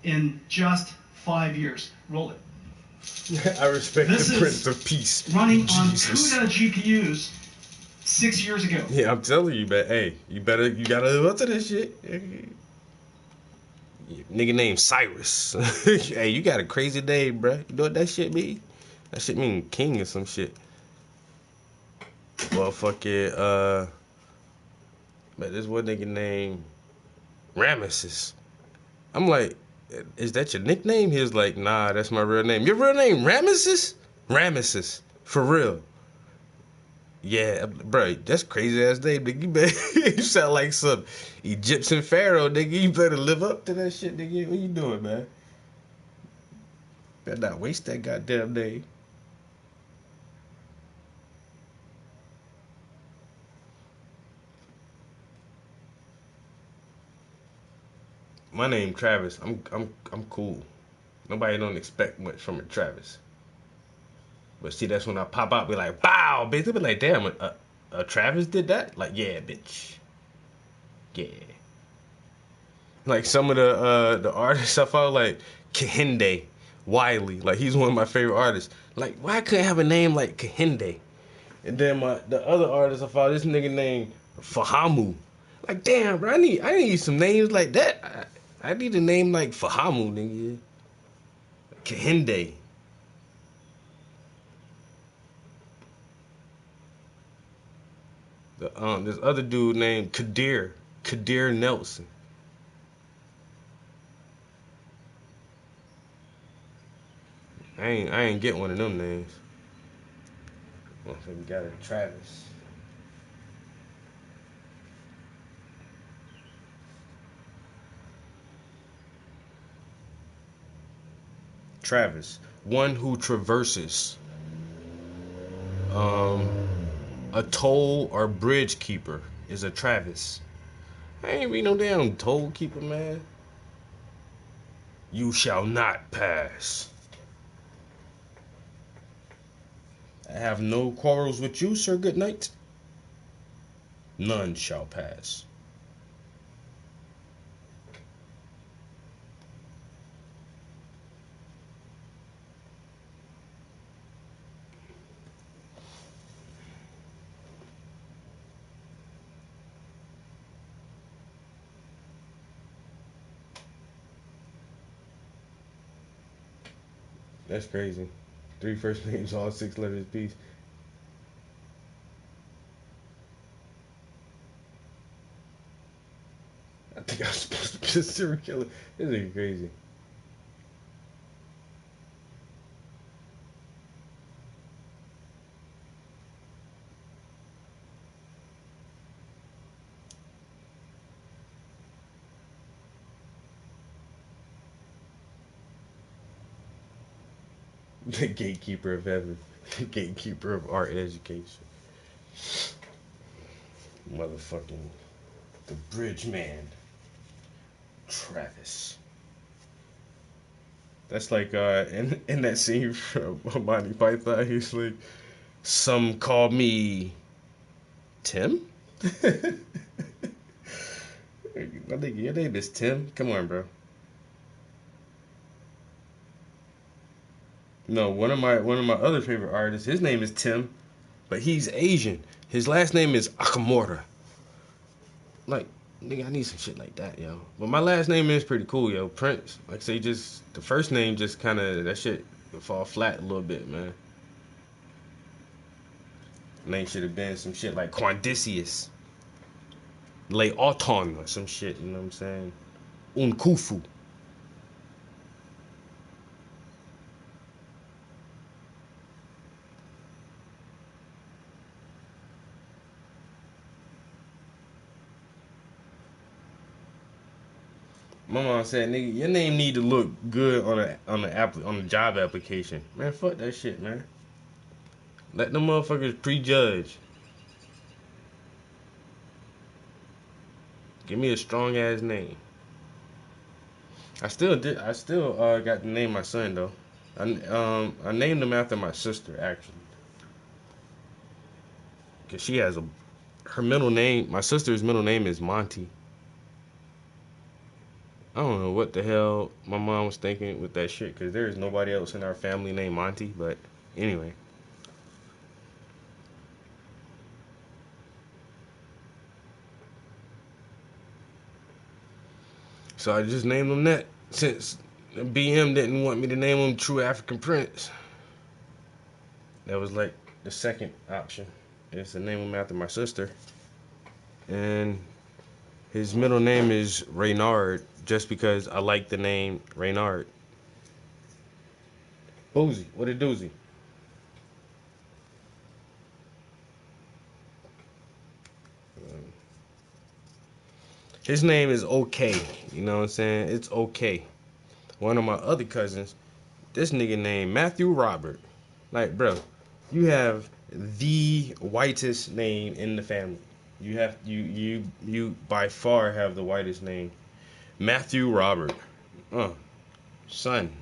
in just 5 years. Roll it. I respect This the is Prince of Peace. Running on Jesus. CUDA GPUs 6 years ago. Yeah, I'm telling you, man. Hey, you gotta live up to this shit. Nigga named Cyrus. Hey, you got a crazy name, bruh. You know what that shit mean? That shit mean king or some shit. Well, fuck it. But this one nigga named Ramesses. I'm like, is that your nickname? He was like, nah, that's my real name. Your real name, Ramesses? Ramesses. For real. Yeah, bro, that's crazy ass name, nigga. You better, you sound like some Egyptian pharaoh, nigga. You better live up to that shit, nigga. What you doing, man? Better not waste that goddamn name. My name Travis. I'm cool. Nobody don't expect much from a Travis. But see, that's when I pop out, be like, "Bow, bitch." They be like, "Damn, a Travis did that?" Like, yeah, bitch. Yeah. Like some of the artists I follow, like Kehinde Wiley. Like he's one of my favorite artists. Like, why I couldn't have a name like Kehinde? And then the other artist I follow, this nigga named Fahamu. Like, damn, bro, I need some names like that. I need a name like Fahamu, nigga. Kehinde. This other dude named Kadir Nelson. I ain't get one of them names. I think we got a Travis. Travis, one who traverses. A toll or bridge keeper is a Travis. I ain't be no damn toll keeper, man. You shall not pass. I have no quarrels with you, Sir Goodnight. None shall pass. That's crazy. 3 first names, all 6 letters apiece. I think I was supposed to be a serial killer. This is crazy. The gatekeeper of heaven. The gatekeeper of art education. Motherfucking the bridge man. Travis. That's like in that scene from Monty Python, he's like, some call me Tim? I think your name is Tim. Come on, bro. No, one of my other favorite artists, his name is Tim, but he's Asian. His last name is Akamora. Like, nigga, I need some shit like that, yo. But my last name is pretty cool, yo. Prince. Like, say, just the first name just kind of, that shit would fall flat a little bit, man. Name should have been some shit like Quandisius. Lay Auton or some shit, you know what I'm saying? Unkufu. My mom said, "Nigga, your name need to look good on the job application." Man, fuck that shit, man. Let them motherfuckers prejudge. Give me a strong ass name. I still got to name my son though. I named him after my sister actually, cause she has her middle name. My sister's middle name is Monty. I don't know what the hell my mom was thinking with that shit, cause there is nobody else in our family named Monty. But anyway. So I just named him that, since BM didn't want me to name him True African Prince. That was like the second option, is to name him after my sister. And his middle name is Reynard, just because I like the name Reynard. Boozy, what a doozy. His name is okay, you know what I'm saying? It's okay. One of my other cousins, this nigga named Matthew Robert. Like, bro, you have the whitest name in the family. You by far have the whitest name. Matthew Robert. Son.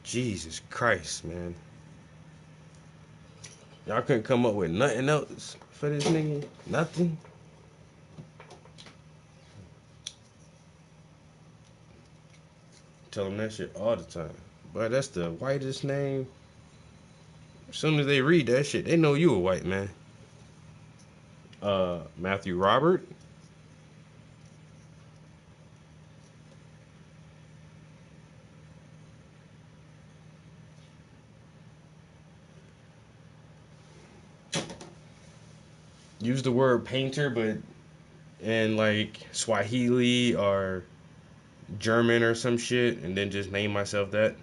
Jesus Christ, man. Y'all couldn't come up with nothing else for this nigga? Nothing? Tell them that shit all the time. But that's the whitest name. As soon as they read that shit, they know you a white man. Matthew Robert. Use the word painter, but in like Swahili or German or some shit, and then just name myself that.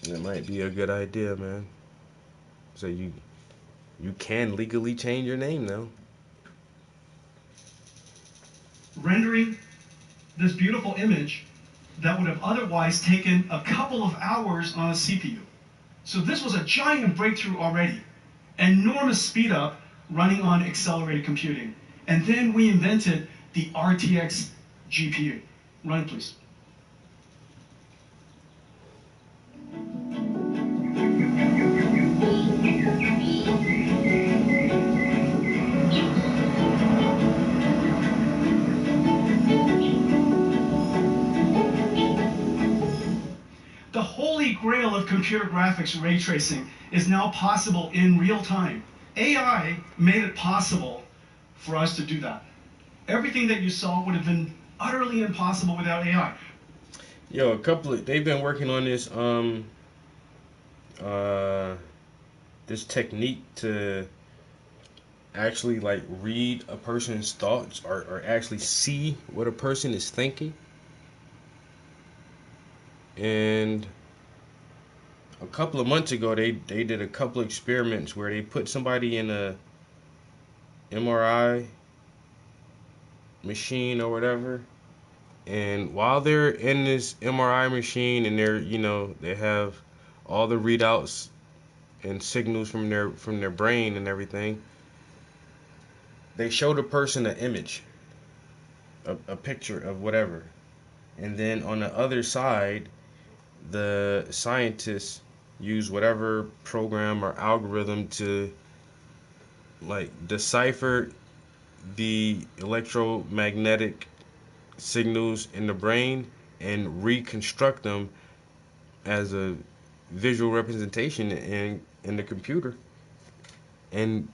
That might be a good idea, man. So you can legally change your name now. Rendering this beautiful image that would have otherwise taken a couple of hours on a CPU. So this was a giant breakthrough already. Enormous speed up running on accelerated computing. And then we invented the RTX GPU. Run, please. The holy grail of computer graphics ray tracing is now possible in real time. AI made it possible for us to do that. Everything that you saw would have been utterly impossible without AI. Yo, they've been working on this this technique to actually like read a person's thoughts or actually see what a person is thinking. And a couple of months ago, they did a couple of experiments where they put somebody in a MRI machine or whatever, and while they're in this MRI machine and they're, they have all the readouts and signals from their brain and everything, they show the person an image, a picture of whatever, and then on the other side, the scientists use whatever program or algorithm to like decipher the electromagnetic signals in the brain and reconstruct them as a visual representation in the computer, and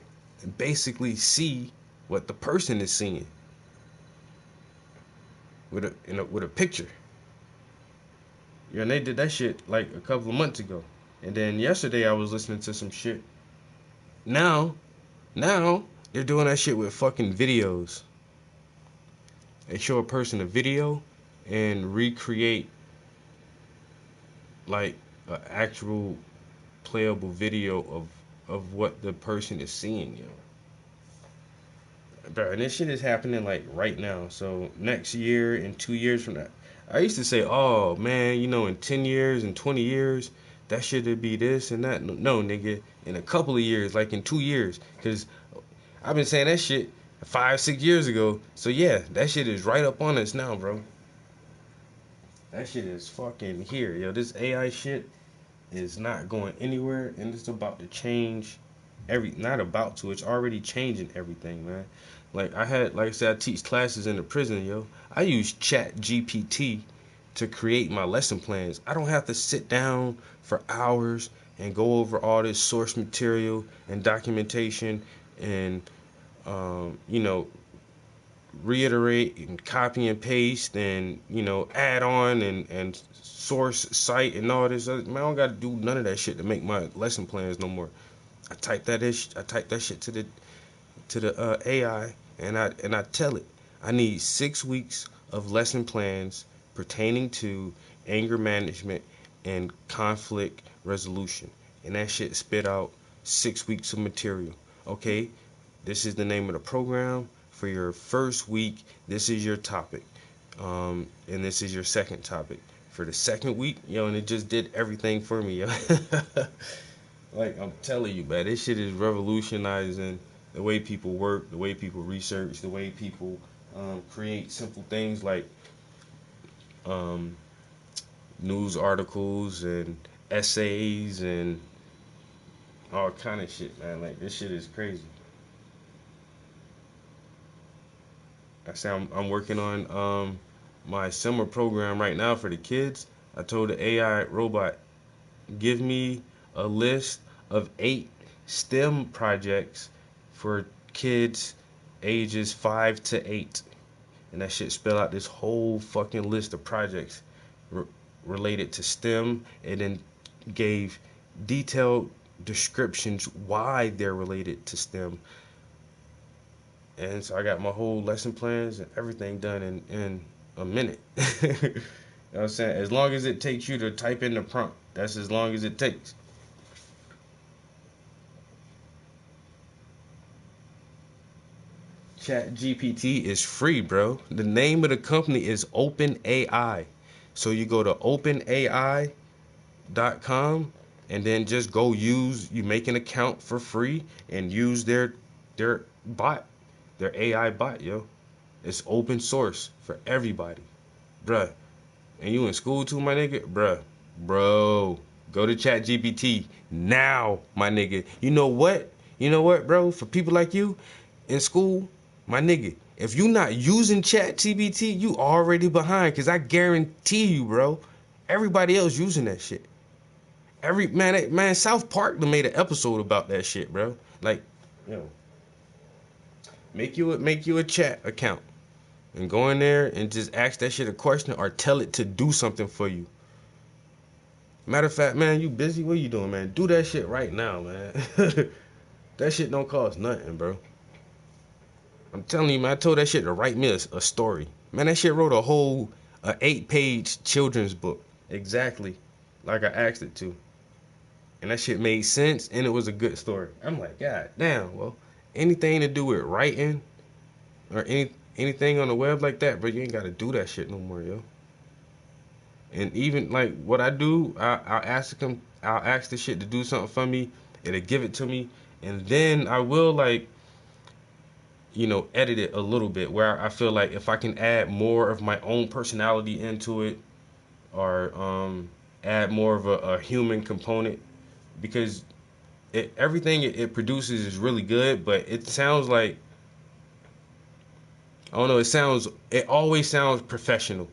basically see what the person is seeing with a picture. Yeah, and they did that shit like a couple of months ago. And then yesterday I was listening to some shit. Now they're doing that shit with fucking videos. They show a person a video and recreate like an actual playable video of what the person is seeing, Bro, and this shit is happening like right now. So next year and 2 years from now, I used to say, oh man, in 10 years and 20 years, that shit'd be this and that. No, nigga, in a couple of years, like in 2 years, because I've been saying that shit 5-6 years ago. So yeah, that shit is right up on us now, bro. That shit is fucking here, yo. This AI shit is not going anywhere, and it's about to change not about to, it's already changing everything, man. Like I said, I teach classes in the prison, yo. I use ChatGPT to create my lesson plans. I don't have to sit down for hours and go over all this source material and documentation and reiterate and copy and paste and add on and source cite and all this other, man. I don't got to do none of that shit to make my lesson plans no more. I type that shit to the AI and I tell it I need 6 weeks of lesson plans pertaining to anger management and conflict resolution, and that shit spit out 6 weeks of material. Okay, this is the name of the program for your first week. This is your topic, and this is your second topic for the second week, and it just did everything for me, yo. Like, I'm telling you, man, this shit is revolutionizing the way people work, the way people research, the way people create simple things like news articles and essays and all kind of shit, man. Like, this shit is crazy. I say I'm working on my summer program right now for the kids. I told the AI robot, give me a list of 8 STEM projects for kids ages 5 to 8. And that shit spell out this whole fucking list of projects related to STEM, and then gave detailed descriptions why they're related to STEM. And so I got my whole lesson plans and everything done in a minute. You know what I'm saying? As long as it takes you to type in the prompt, that's as long as it takes. ChatGPT is free, bro. The name of the company is OpenAI. So you go to openai.com and then just go you make an account for free and use their bot, their AI bot, yo. It's open source for everybody, bruh. And you in school too, my nigga, bruh. Bro, go to ChatGPT now, my nigga. You know what, bro? For people like you in school, my nigga, if you not using ChatGPT, you already behind. Cause I guarantee you, bro, everybody else using that shit. Man, South Park made an episode about that shit, bro. Like, make you a chat account and go in there and just ask that shit a question or tell it to do something for you. Matter of fact, man, you busy? What you doing, man? Do that shit right now, man. That shit don't cost nothing, bro. I'm telling you, man, I told that shit to write me a story. Man, that shit wrote a whole 8-page children's book. Exactly like I asked it to. And that shit made sense, and it was a good story. I'm like, God damn, well, anything to do with writing or anything on the web like that, bro, you ain't got to do that shit no more, yo. And even like what I do, I'll ask the shit to do something for me. It'll give it to me, and then I will like, you know, edit it a little bit where I feel like if I can add more of my own personality into it, or add more of a human component, because everything it produces is really good, but it sounds like, I don't know, it always sounds professional.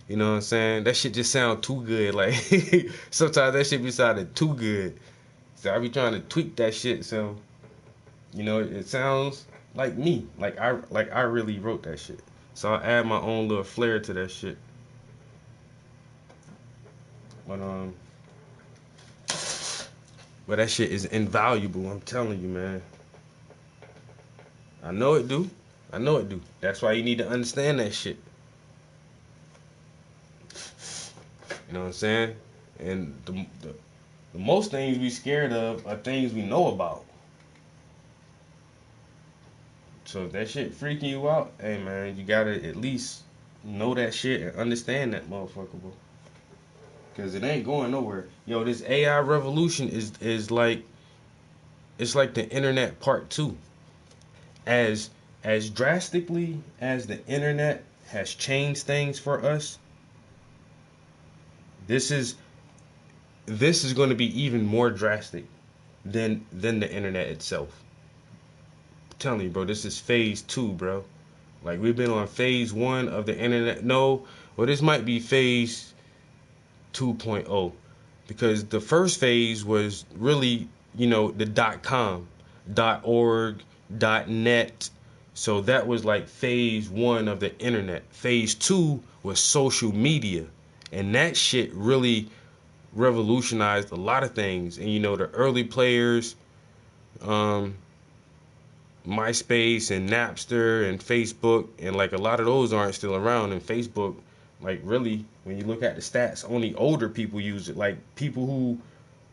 You know what I'm saying? That shit just sound too good. Like sometimes that shit be sounding too good. So I be trying to tweak that shit so, you know, it sounds like me. Like I really wrote that shit. So I add my own little flair to that shit. But that shit is invaluable, I'm telling you, man. I know it do. That's why you need to understand that shit. You know what I'm saying? And the most things we scared of are things we know about. So if that shit freaking you out, hey man, you gotta at least know that shit and understand that motherfucker, bro. Cause it ain't going nowhere. Yo, this AI revolution is like, it's like the internet part 2. As drastically as the internet has changed things for us, this is going to be even more drastic than the internet itself. I'm telling you, bro, this is phase 2, bro. Like, we've been on phase 1 of the internet. No, well, this might be phase 2.0, because the first phase was really, you know, the .com, .org, .net. So that was like phase 1 of the internet. Phase 2 was social media, and that shit really revolutionized a lot of things. And you know, the early players, MySpace and Napster and Facebook, and like a lot of those aren't still around. And Facebook, like, really, when you look at the stats, only older people use it. Like, people who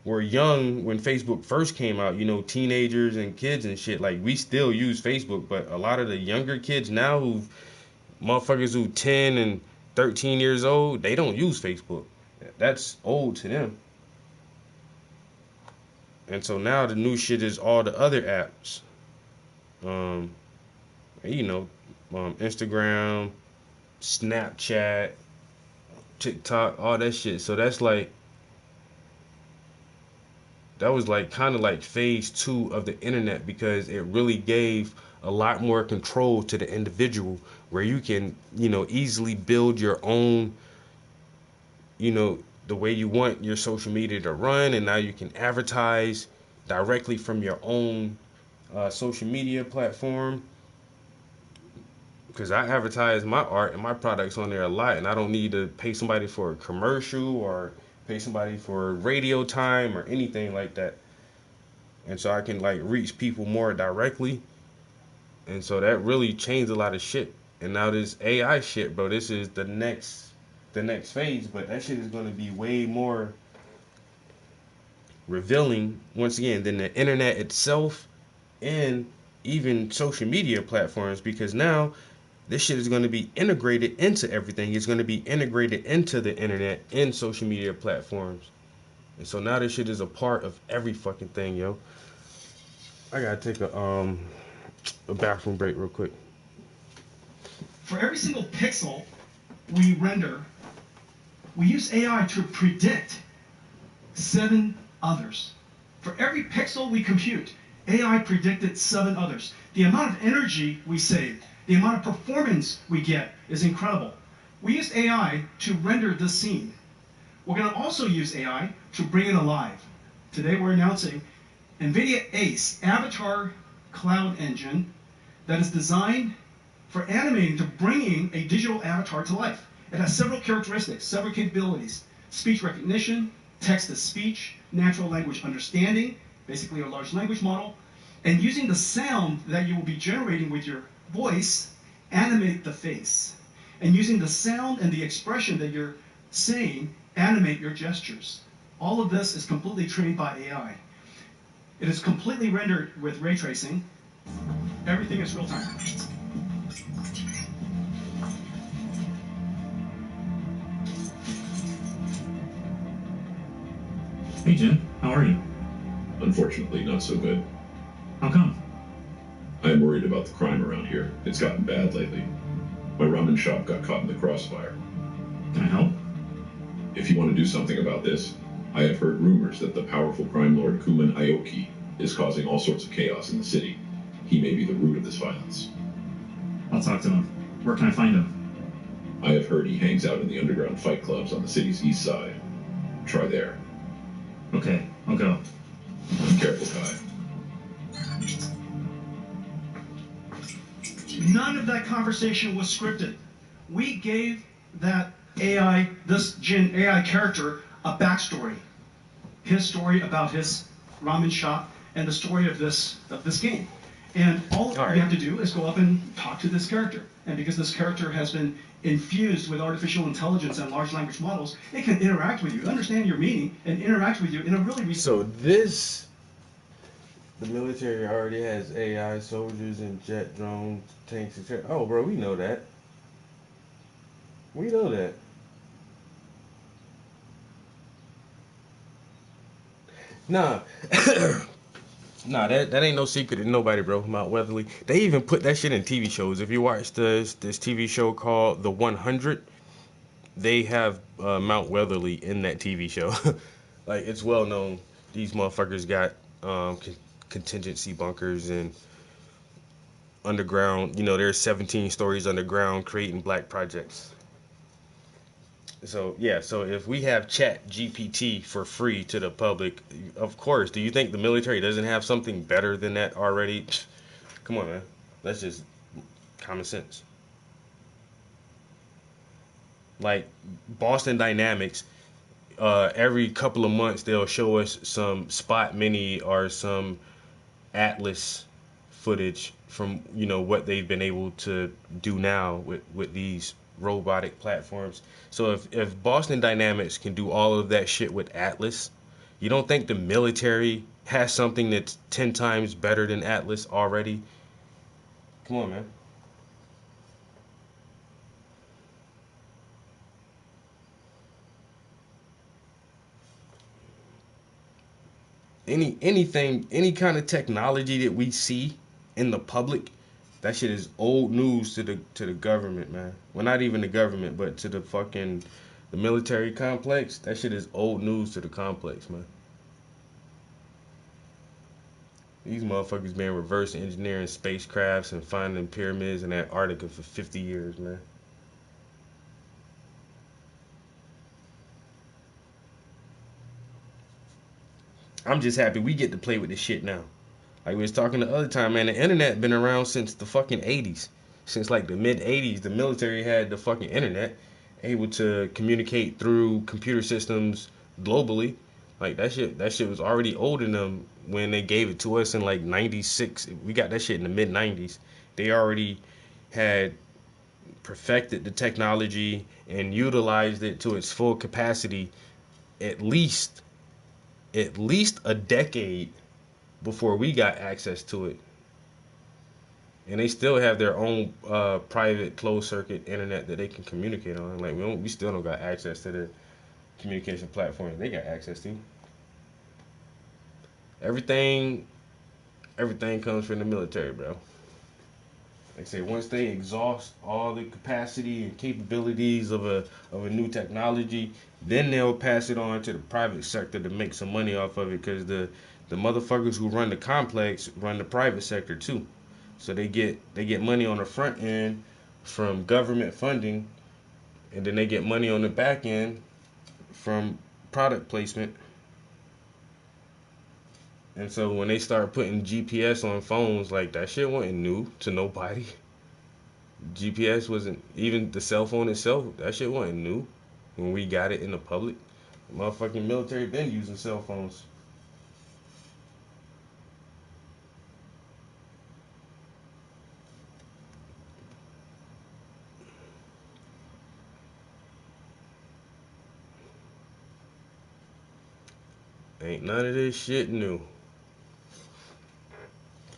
were young when Facebook first came out, you know, teenagers and kids and shit, like, we still use Facebook. But a lot of the younger kids now, motherfuckers who 10 and 13 years old, they don't use Facebook. That's old to them. And so now the new shit is all the other apps. You know, Instagram, Snapchat, TikTok, all that shit. So that's like, that was like kind of like phase 2 of the internet, because it really gave a lot more control to the individual, where you can, you know, easily build your own, you know, the way you want your social media to run. And now you can advertise directly from your own social media platform. Because I advertise my art and my products on there a lot, and I don't need to pay somebody for a commercial or pay somebody for radio time or anything like that. And so I can like reach people more directly. And so that really changed a lot of shit. And now this AI shit, bro, this is the next phase. But that shit is going to be way more revealing, once again, than the internet itself and even social media platforms, because now this shit is going to be integrated into everything. It's going to be integrated into the internet and social media platforms. And so now this shit is a part of every fucking thing, yo. I gotta take a bathroom break real quick. For every single pixel we render, we use AI to predict 7 others. For every pixel we compute, AI predicted 7 others. The amount of energy we save, the amount of performance we get is incredible. We used AI to render this scene. We're going to also use AI to bring it alive. Today we're announcing NVIDIA ACE Avatar Cloud Engine that is designed for animating, to bringing a digital avatar to life. It has several characteristics, several capabilities: speech recognition, text-to-speech, natural language understanding, basically a large language model, And using the sound that you will be generating with your voice, animate the face. And using the sound and the expression that you're saying, animate your gestures. All of this is completely trained by AI. It is completely rendered with ray tracing. Everything is real time. Hey Jim, how are you? Unfortunately, not so good. How come? I am worried about the crime around here. It's gotten bad lately. My ramen shop got caught in the crossfire. Can I help? If you want to do something about this, I have heard rumors that the powerful crime lord Kuman Aoki is causing all sorts of chaos in the city. He may be the root of this violence. I'll talk to him. Where can I find him? I have heard he hangs out in the underground fight clubs on the city's east side. Try there. Okay, I'll go. Careful, Kai. None of that conversation was scripted. We gave that AI, this Jin AI character, a backstory. His story about his ramen shop and the story of this game. And all we have to do is go up and talk to this character. And because this character has been infused with artificial intelligence and large language models, it can interact with you, understand your meaning, and interact with you in a really So the military already has AI soldiers and jet drones, tanks, etc. Oh, bro, we know that. We know that. Nah. Nah, that ain't no secret to nobody, bro. Mount Weatherly. They even put that shit in TV shows. If you watch this TV show called The 100, they have Mount Weatherly in that TV show. Like, it's well known. These motherfuckers got contingency bunkers and underground. You know, there's 17 stories underground creating black projects. So yeah, so if we have Chat GPT for free to the public, of course, do you think the military doesn't have something better than that already? Come on, man. That's just common sense. Like Boston Dynamics, every couple of months they'll show us some Spot Mini or some Atlas footage from, you know, what they've been able to do now with these robotic platforms. So if Boston Dynamics can do all of that shit with Atlas, you don't think the military has something that's 10 times better than Atlas already? Come on, man. Anything, any kind of technology that we see in the public, that shit is old news to the government, man. Well, not even the government, but to the military complex. That shit is old news to the complex, man. These motherfuckers been reverse engineering spacecrafts and finding pyramids in Antarctica for 50 years, man. I'm just happy we get to play with this shit now. Like we was talking the other time, man, the internet been around since the fucking 80s. Since like the mid 80s, the military had the fucking internet, able to communicate through computer systems globally. Like that shit was already old in them when they gave it to us in like 96. We got that shit in the mid 90s. They already had perfected the technology and utilized it to its full capacity at least a decade before we got access to it. And they still have their own private closed circuit internet that they can communicate on. Like we still don't got access to the communication platforms they got access to. Everything comes from the military, bro. Like I say, once they exhaust all the capacity and capabilities of a new technology, then they'll pass it on to the private sector to make some money off of it, because the motherfuckers who run the complex run the private sector too. So they get money on the front end from government funding, and then they get money on the back end from product placement. And so when they start putting GPS on phones, like that shit wasn't new to nobody. GPS wasn't, even the cell phone itself, that shit wasn't new when we got it in the public. The motherfucking military been using cell phones. Ain't none of this shit new.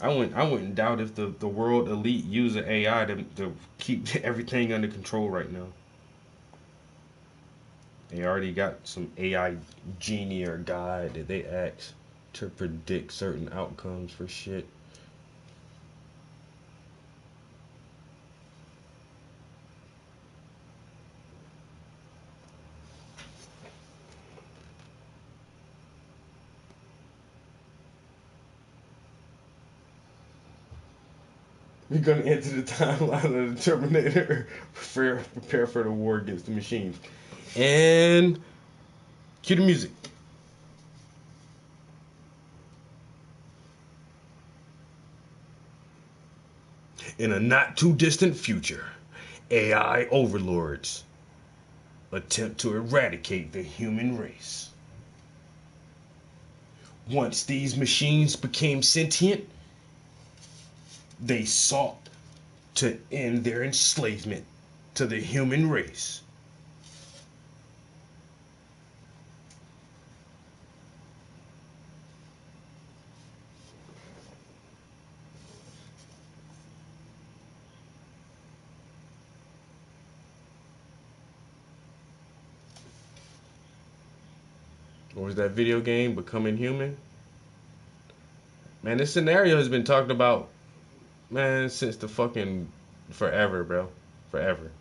I wouldn't doubt if the world elite use an AI to keep everything under control right now. They already got some AI genie or guide that they ask to predict certain outcomes for shit. We're gonna enter the timeline of the Terminator. Prepare for the war against the machines. And cue the music. In a not too distant future, AI overlords attempt to eradicate the human race. Once these machines became sentient, they sought to end their enslavement to the human race. What was that video game, Becoming Human? Man, this scenario has been talked about, man, since the fucking forever, bro. Forever.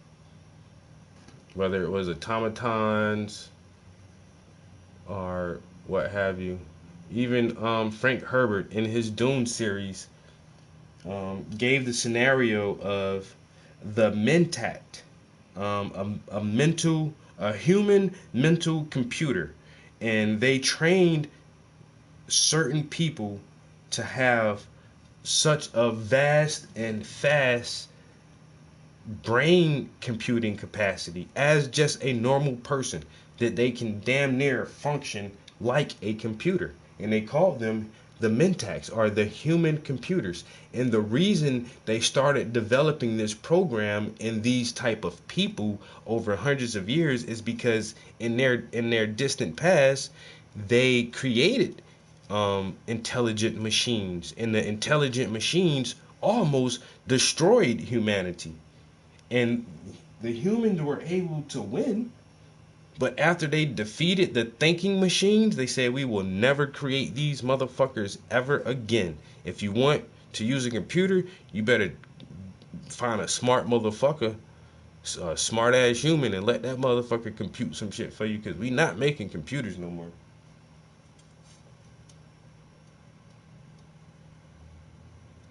Whether it was automatons or what have you. Even Frank Herbert in his Dune series gave the scenario of the Mentat, a human mental computer, and they trained certain people to have such a vast and fast brain computing capacity as just a normal person that they can damn near function like a computer, and they called them the Mentax, or the human computers. And the reason they started developing this program in these type of people over hundreds of years is because in their distant past they created intelligent machines, and the intelligent machines almost destroyed humanity, and the humans were able to win. But after they defeated the thinking machines, they said, we will never create these motherfuckers ever again. If you want to use a computer, you better find a smart motherfucker, a smart ass human, and let that motherfucker compute some shit for you, because we not making computers no more.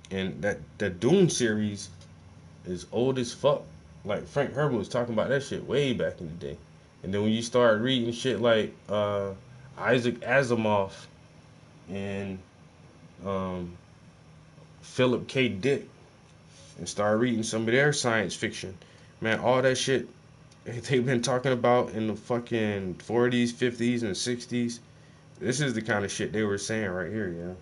And that Dune series is old as fuck. Like Frank Herbert was talking about that shit way back in the day. And then when you start reading shit like Isaac Asimov and Philip K. Dick, and start reading some of their science fiction, man, all that shit they've been talking about in the fucking 40s, 50s, and 60s. This is the kind of shit they were saying right here, yeah.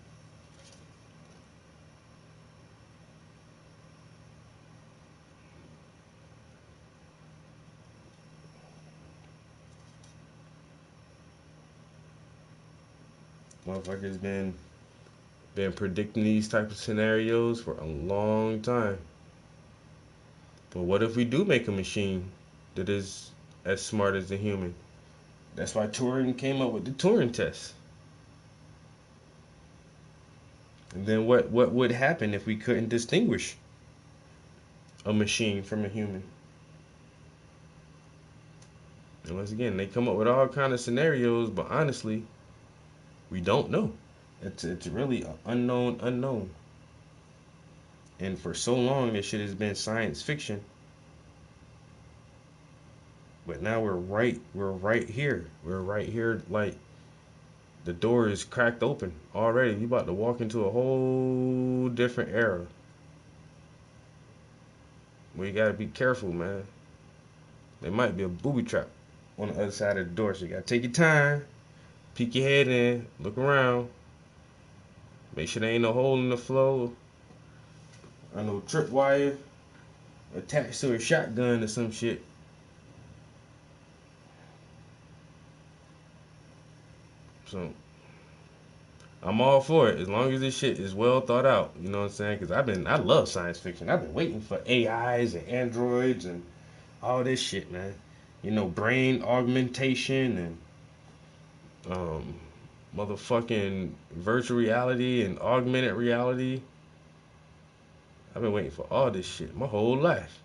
Motherfuckers been predicting these type of scenarios for a long time. But what if we do make a machine that is as smart as a human? That's why Turing came up with the Turing test. And then what would happen if we couldn't distinguish a machine from a human? And once again, they come up with all kind of scenarios, but honestly, we don't know. It's really an unknown. And for so long, this shit has been science fiction. But now we're right here. We're right here, like the door is cracked open already. You about to walk into a whole different era. We gotta be careful, man. There might be a booby trap on the other side of the door, so you gotta take your time. Peek your head in, look around. Make sure there ain't no hole in the floor. Or no tripwire attached to a shotgun or some shit. So, I'm all for it as long as this shit is well thought out. You know what I'm saying? Because I love science fiction. I've been waiting for AIs and androids and all this shit, man. You know, brain augmentation and motherfucking virtual reality and augmented reality. I've been waiting for all this shit my whole life.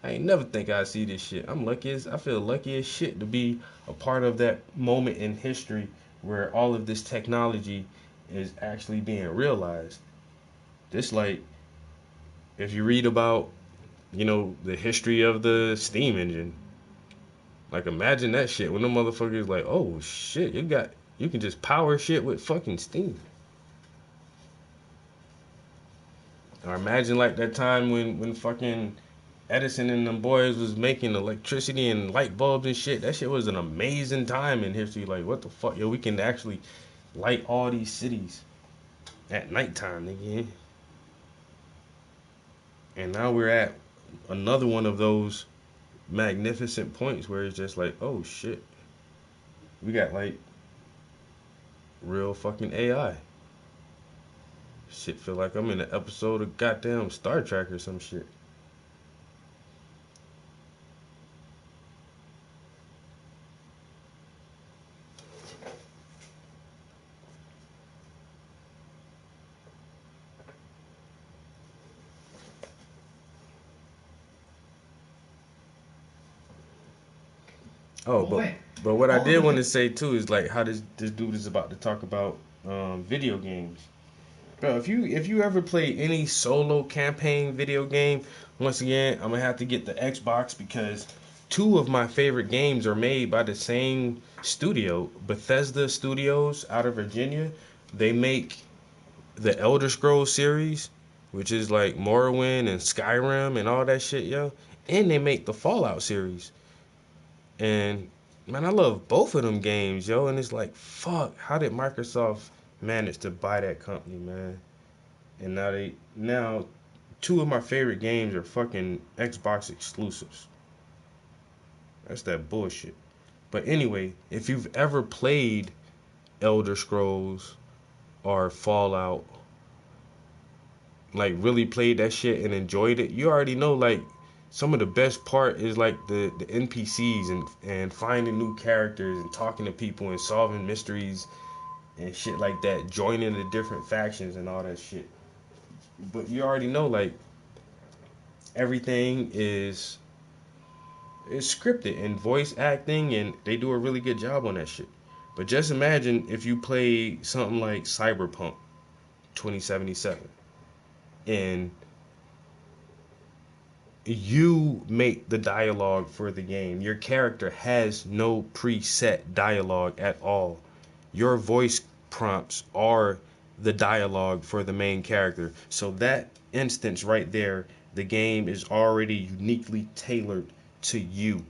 I ain't never think I'd see this shit. I feel lucky as shit to be a part of that moment in history where all of this technology is actually being realized. This like, if you read about, you know, the history of the steam engine, like imagine that shit when the motherfuckers like, oh shit, you can just power shit with fucking steam. Or imagine like that time when fucking Edison and them boys was making electricity and light bulbs and shit. That shit was an amazing time in history. Like, what the fuck? Yo, we can actually light all these cities at nighttime, nigga. And now we're at another one of those magnificent points where it's just like, oh shit. We got like real fucking AI. Shit feel like I'm in an episode of goddamn Star Trek or some shit. Oh, but what I did want to say too is like how this dude is about to talk about video games. Bro, if you ever play any solo campaign video game, once again, I'm gonna have to get the Xbox because two of my favorite games are made by the same studio, Bethesda Studios out of Virginia. They make the Elder Scrolls series, which is like Morrowind and Skyrim and all that shit, yo. And they make the Fallout series. And man, I love both of them games, yo. And it's like, fuck, how did Microsoft manage to buy that company, man? And now two of my favorite games are fucking Xbox exclusives. That's that bullshit. But anyway, if you've ever played Elder Scrolls or Fallout, like really played that shit and enjoyed it, you already know like some of the best part is like the NPCs and finding new characters and talking to people and solving mysteries and shit like that, joining the different factions and all that shit. But you already know like everything is scripted and voice acting, and they do a really good job on that shit. But just imagine if you play something like Cyberpunk 2077 and you make the dialogue for the game. Your character has no preset dialogue at all. Your voice prompts are the dialogue for the main character. So that instance right there, the game is already uniquely tailored to you.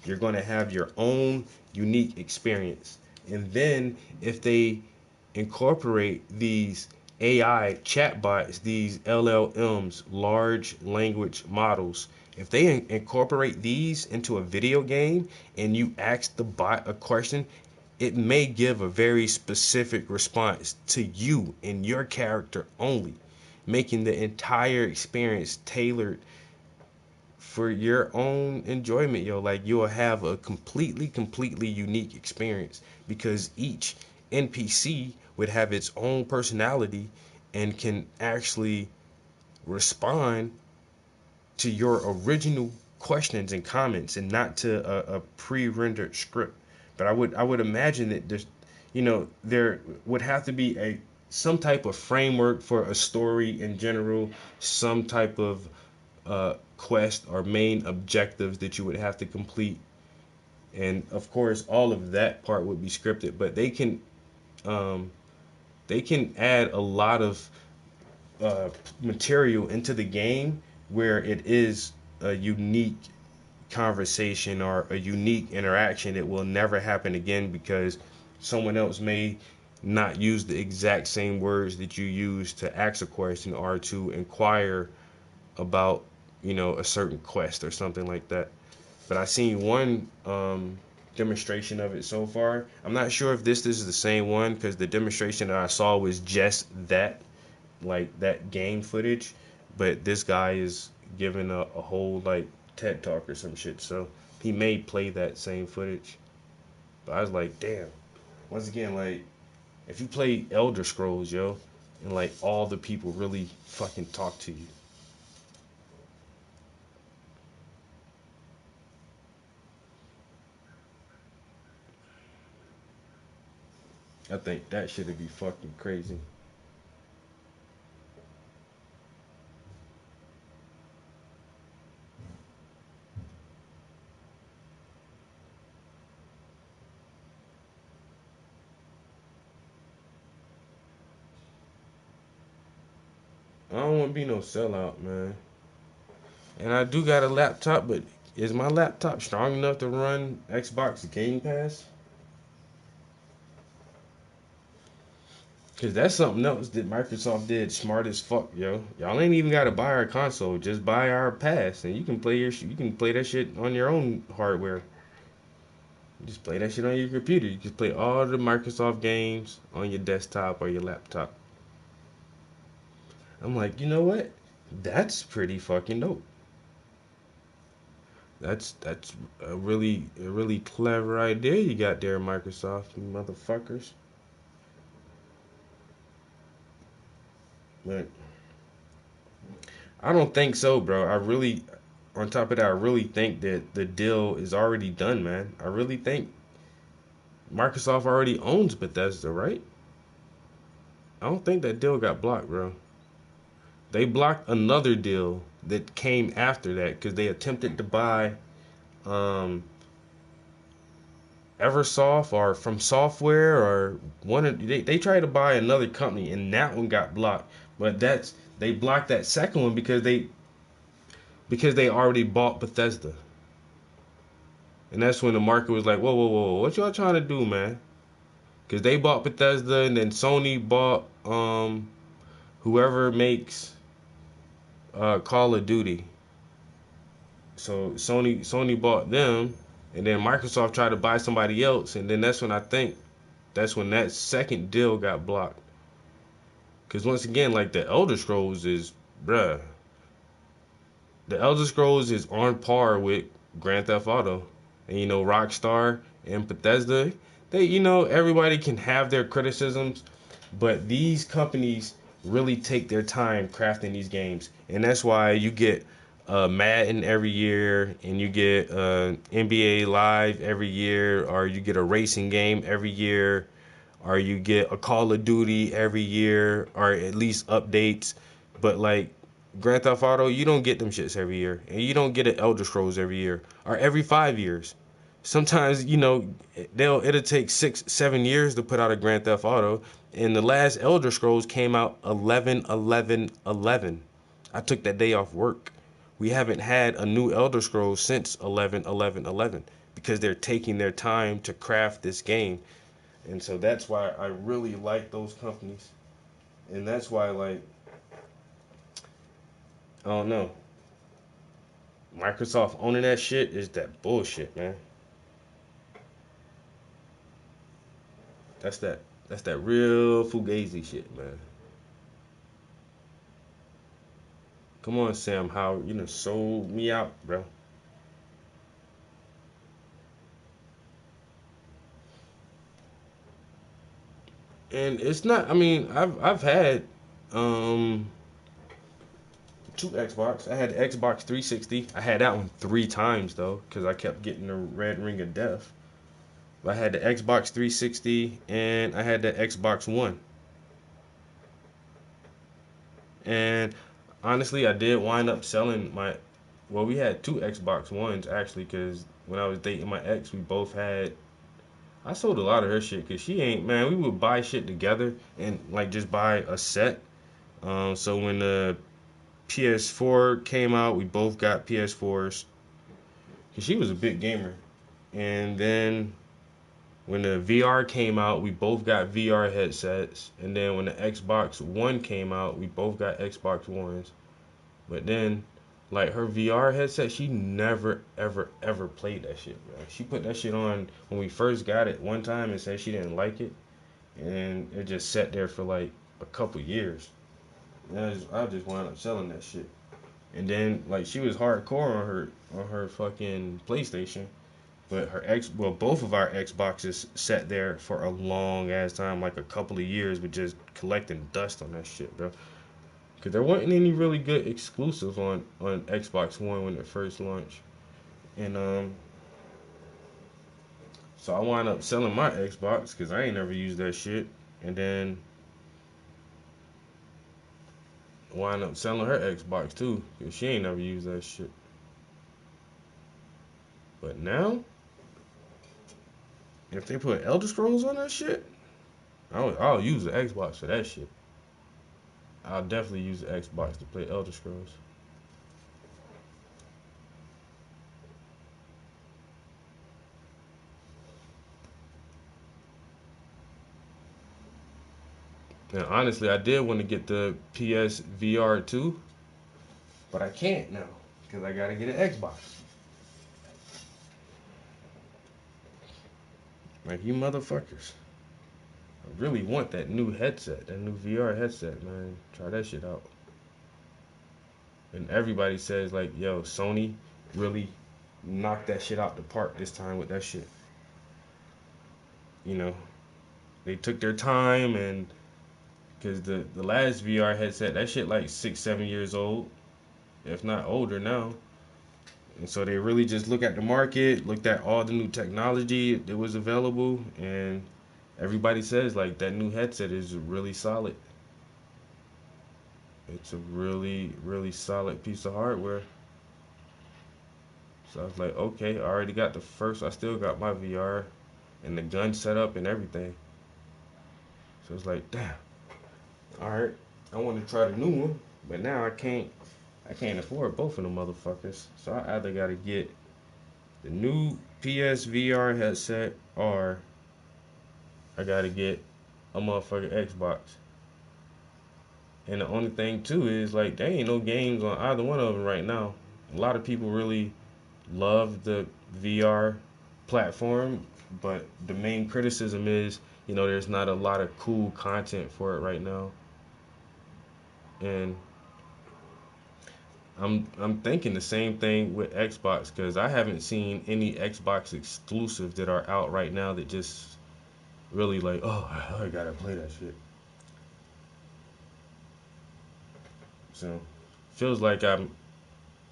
You're going to have your own unique experience. And then if they incorporate these AI chatbots, these LLMs, large language models, if they incorporate these into a video game and you ask the bot a question, it may give a very specific response to you and your character only, making the entire experience tailored for your own enjoyment, yo. Like you'll have a completely unique experience because each NPC would have its own personality and can actually respond to your original questions and comments and not to a pre-rendered script. But I would imagine that there would have to be some type of framework for a story in general, some type of quest or main objectives that you would have to complete, and of course all of that part would be scripted. But they can add a lot of material into the game where it is a unique conversation or a unique interaction that will never happen again because someone else may not use the exact same words that you use to ask a question or to inquire about, a certain quest or something like that. But I seen one demonstration of it so far. I'm not sure if this is the same one because the demonstration that I saw was just that, like that game footage, but this guy is giving a whole like TED talk or some shit, so he may play that same footage. But I was like, damn. Once again, like, if you play Elder Scrolls, yo, and like all the people really fucking talk to you. I think that shit'd be fucking crazy. I don't want to be no sellout, man. And I do got a laptop, but is my laptop strong enough to run Xbox Game Pass? Because that's something else that Microsoft did smart as fuck, yo. Y'all ain't even got to buy our console. Just buy our pass, and you can play that shit on your own hardware. Just play that shit on your computer. You can play all the Microsoft games on your desktop or your laptop. I'm like, you know what? That's pretty fucking dope. That's a really clever idea you got there, Microsoft, you motherfuckers. But I don't think so, bro. On top of that, I really think that the deal is already done, man. I really think Microsoft already owns Bethesda, right? I don't think that deal got blocked, bro. They blocked another deal that came after that because they attempted to buy Eversoft or From Software or they tried to buy another company and that one got blocked. But they blocked that second one because they already bought Bethesda. And that's when the market was like, whoa, what y'all trying to do, man? Because they bought Bethesda and then Sony bought whoever makes Call of Duty. So Sony bought them, and then Microsoft tried to buy somebody else, and then that's when that second deal got blocked. Because once again, like the Elder Scrolls is, bruh, the Elder Scrolls is on par with Grand Theft Auto. And Rockstar and Bethesda, everybody can have their criticisms, but these companies really take their time crafting these games. And that's why you get Madden every year, and you get NBA Live every year, or you get a racing game every year, or you get a Call of Duty every year, or at least updates. But like Grand Theft Auto, you don't get them shits every year, and you don't get an Elder Scrolls every year or every 5 years. Sometimes it'll take 6-7 years to put out a Grand Theft Auto, and the last Elder Scrolls came out 11/11/11. I took that day off work. We haven't had a new Elder Scrolls since 11/11/11 because they're taking their time to craft this game, and so that's why I really like those companies, and that's why I don't know. Microsoft owning that shit is that bullshit, man. That's that real fugazi shit, man. Come on, Sam Howell, sold me out, bro. And it's not. I mean, I've had two Xbox. I had the Xbox 360. I had that one 3 times though, because I kept getting the red ring of death. I had the Xbox 360 and I had the Xbox One. And honestly, I did wind up selling we had 2 Xbox Ones actually, because when I was dating my ex, I sold a lot of her shit because we would buy shit together and like just buy a set. So when the PS4 came out, we both got PS4s because she was a big gamer. And then when the VR came out, we both got VR headsets. And then when the Xbox One came out, we both got Xbox Ones. But then Like her VR headset, she never ever played that shit, bro. She put that shit on when we first got it one time and said she didn't like it, and it just sat there for like a couple years. I just wound up selling that shit. And then like she was hardcore on her fucking PlayStation, but both of our Xboxes sat there for a long ass time, like a couple of years, with just collecting dust on that shit, bro. Cause there wasn't any really good exclusives on Xbox One when it first launched, and so I wound up selling my Xbox because I ain't never used that shit, and then wound up selling her Xbox too because she ain't never used that shit. But now, if they put Elder Scrolls on that shit, I'll use the Xbox for that shit. I'll definitely use the Xbox to play Elder Scrolls. Now, honestly, I did want to get the PS VR 2, but I can't now because I gotta get an Xbox. Like, you motherfuckers. I really want that new headset, that new VR headset, man. Try that shit out. And everybody says, like, yo, Sony really knocked that shit out the park this time with that shit. You know, they took their time, and because the last VR headset, that shit like 6, 7 years old, if not older now. And so they really just looked at the market, looked at all the new technology that was available, and everybody says like that new headset is really solid. It's a really, really solid piece of hardware. So I was like, okay, I already got the first, I still got my VR and the gun set up and everything. So it's like, damn. Alright, I want to try the new one, but now I can't afford both of them motherfuckers. So I either gotta get the new PSVR headset or I gotta get a motherfucking Xbox. And the only thing too is like there ain't no games on either one of them right now. A lot of people really love the VR platform, but the main criticism is, there's not a lot of cool content for it right now. And I'm thinking the same thing with Xbox because I haven't seen any Xbox exclusive that are out right now that just really like, oh, I gotta play that shit. So feels like I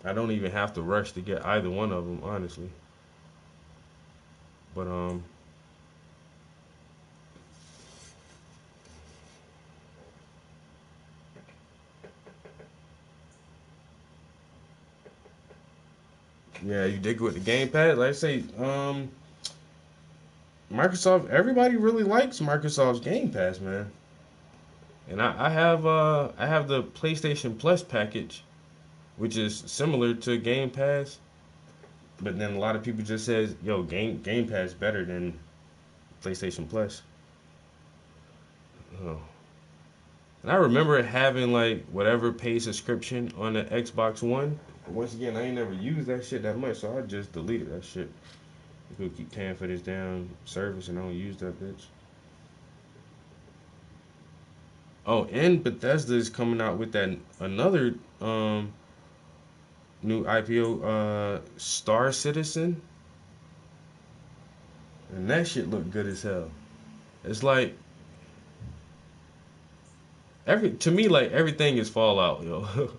don't even have to rush to get either one of them, honestly. But yeah, you dig with the gamepad. Like I say, Microsoft. Everybody really likes Microsoft's Game Pass, man. And I have the PlayStation Plus package, which is similar to Game Pass, but then a lot of people just says, yo, Game Pass better than PlayStation Plus. Oh. And I remember having like whatever paid subscription on the Xbox One. But once again, I ain't never used that shit that much, so I just deleted that shit. You could keep paying for this damn service and I don't use that bitch. Oh, and Bethesda is coming out with that another new IPO, Star Citizen, and that shit look good as hell. It's like to me like everything is Fallout, yo.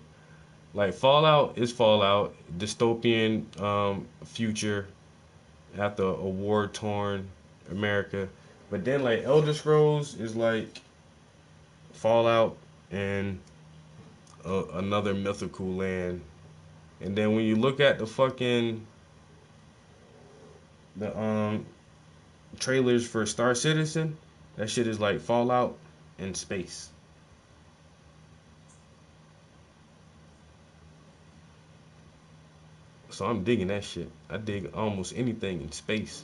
Like Fallout is Fallout, dystopian future after a war torn America, but then like Elder Scrolls is like Fallout and another mythical land. And then when you look at the trailers for Star Citizen, that shit is like Fallout in space. So I'm digging that shit. I dig almost anything in space.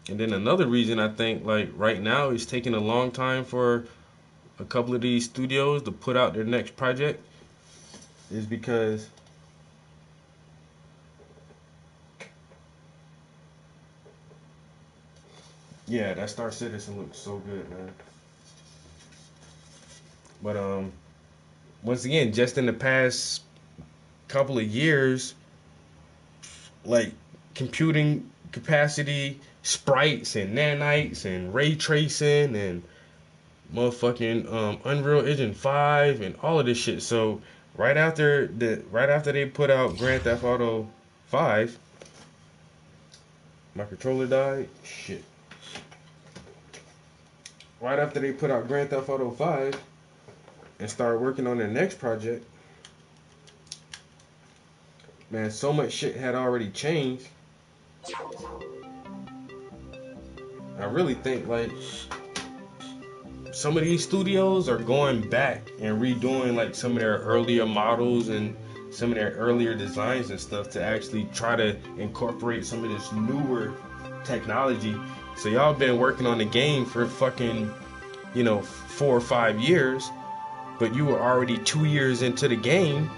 And then another reason I think like right now it's taking a long time for a couple of these studios to put out their next project is because yeah, that Star Citizen looks so good, man. But once again, just in the past couple of years, like computing capacity, sprites and nanites and ray tracing and motherfucking Unreal Engine 5 and all of this shit. So right after they put out Grand Theft Auto 5, my controller died. Shit. Right after they put out Grand Theft Auto 5 and started working on their next project, man, so much shit had already changed. I really think like some of these studios are going back and redoing like some of their earlier models and some of their earlier designs and stuff to actually try to incorporate some of this newer technology. So y'all been working on the game for fucking, 4 or 5 years, but you were already 2 years into the game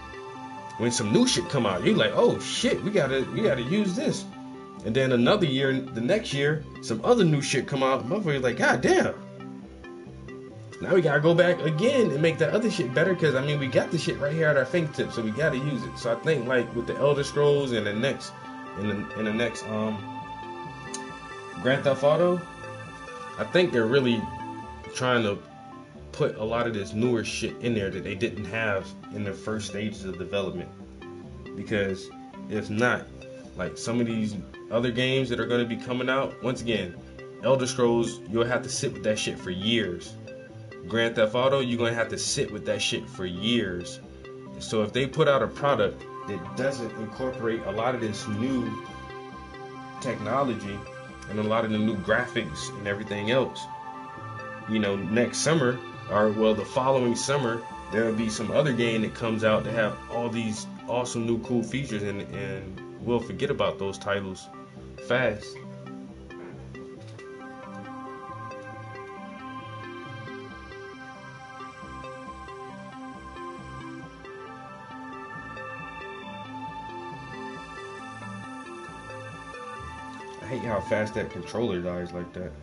when some new shit come out. You're like, oh shit, we gotta use this. And then another year, the next year, some other new shit come out. Motherfucker's like, god damn. Now we gotta go back again and make that other shit better, because I mean we got the shit right here at our fingertips, so we gotta use it. So I think like with the Elder Scrolls and the next Grand Theft Auto, I think they're really trying to put a lot of this newer shit in there that they didn't have in the first stages of development. Because if not, like some of these other games that are going to be coming out, once again, Elder Scrolls, you'll have to sit with that shit for years. Grand Theft Auto, you're going to have to sit with that shit for years. So if they put out a product that doesn't incorporate a lot of this new technology and a lot of the new graphics and everything else, next summer, or well, the following summer, there'll be some other game that comes out to have all these awesome new cool features, and we'll forget about those titles fast. I hate how fast that controller dies like that.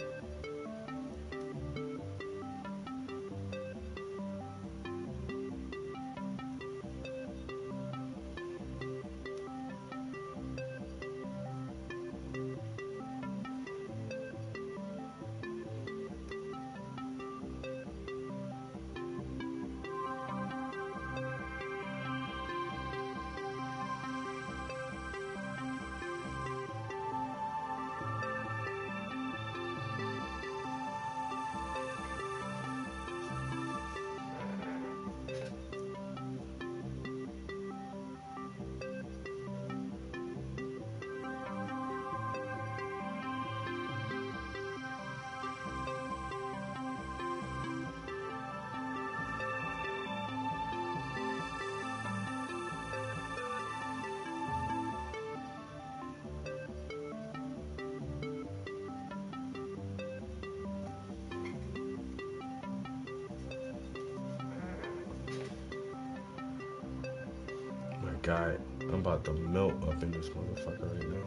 God, I'm about to melt up in this motherfucker right now.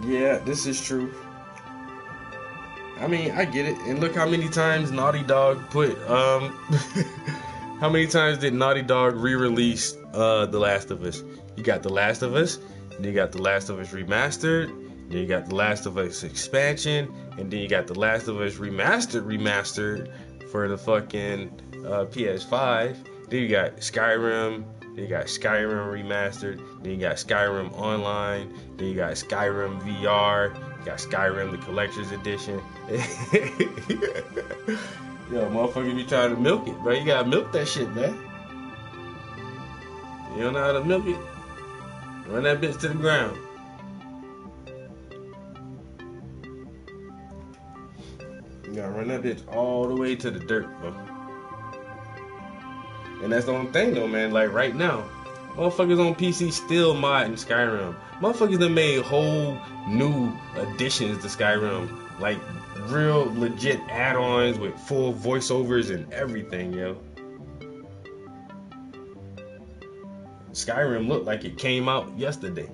Yeah, this is true. I mean, I get it. And look how many times Naughty Dog put how many times did Naughty Dog re-release The Last of Us? You got The Last of Us, then you got The Last of Us Remastered, then you got The Last of Us Expansion, and then you got The Last of Us Remastered for the fucking PS5. Then you got Skyrim, then you got Skyrim Remastered, Then you got Skyrim Online. Then you got Skyrim VR. You got Skyrim the Collector's Edition. Yo, motherfucker be trying to milk it, bro. You gotta milk that shit, man. You don't know how to milk it? Run that bitch to the ground. You gotta run that bitch all the way to the dirt, bro. And that's the only thing though, man. Like right now, motherfuckers on PC still modding Skyrim. Motherfuckers done made whole new additions to Skyrim. Like real legit add-ons with full voiceovers and everything, yo. Skyrim looked like it came out yesterday.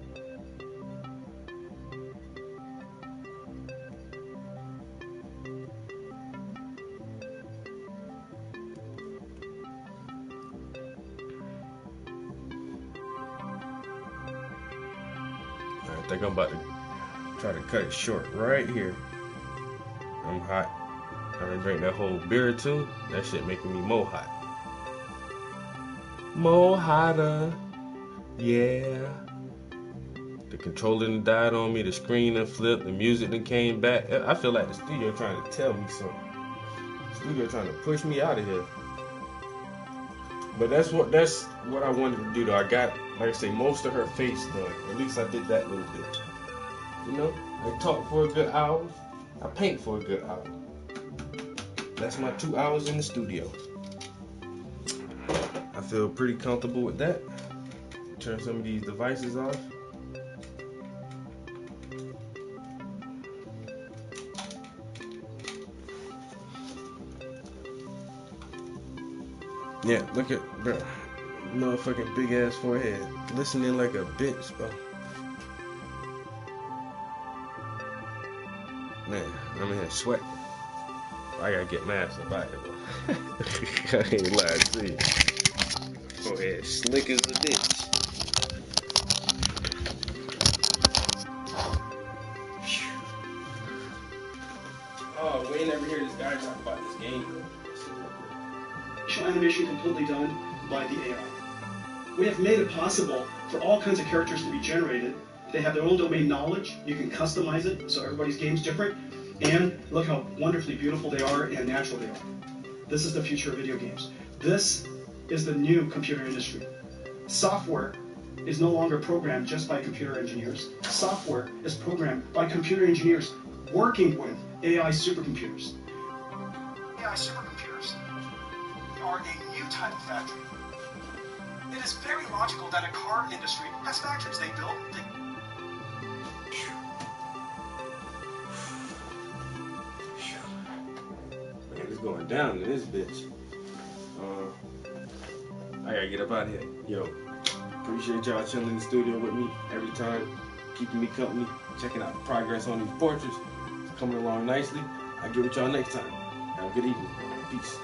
I think I'm about to try to cut it short right here. I'm hot. I done drank that whole beer too. That shit making me more hot. More hotter. Yeah. The controller done died on me. The screen done flipped. The music done came back. I feel like the studio trying to tell me something. The studio trying to push me out of here. But that's what I wanted to do though. I got, like I say, most of her face done. At least I did that little bit. You know, I talk for a good hour. I paint for a good hour. That's my 2 hours in the studio. I feel pretty comfortable with that. Turn some of these devices off. Yeah, look at bro, motherfucking big ass forehead, listening like a bitch, bro. Man, I'm in here sweating. I gotta get masked about it, bro. I ain't lying to you. Forehead slick as a bitch. Oh, we ain't never hear this guy talk about this game, though. Animation completely done by the AI. We have made it possible for all kinds of characters to be generated. They have their own domain knowledge. You can customize it so everybody's game's different. And look how wonderfully beautiful they are and natural they are. This is the future of video games. This is the new computer industry. Software is no longer programmed just by computer engineers. Software is programmed by computer engineers working with AI supercomputers. AI supercomputers are a new type of factory. It is very logical that a car industry has factories. They build. Man, it's going down in this bitch. I gotta get up out of here. Yo, appreciate y'all chilling in the studio with me every time, keeping me company, checking out the progress on these portraits. It's coming along nicely. I'll get with y'all next time. Have a good evening. Peace.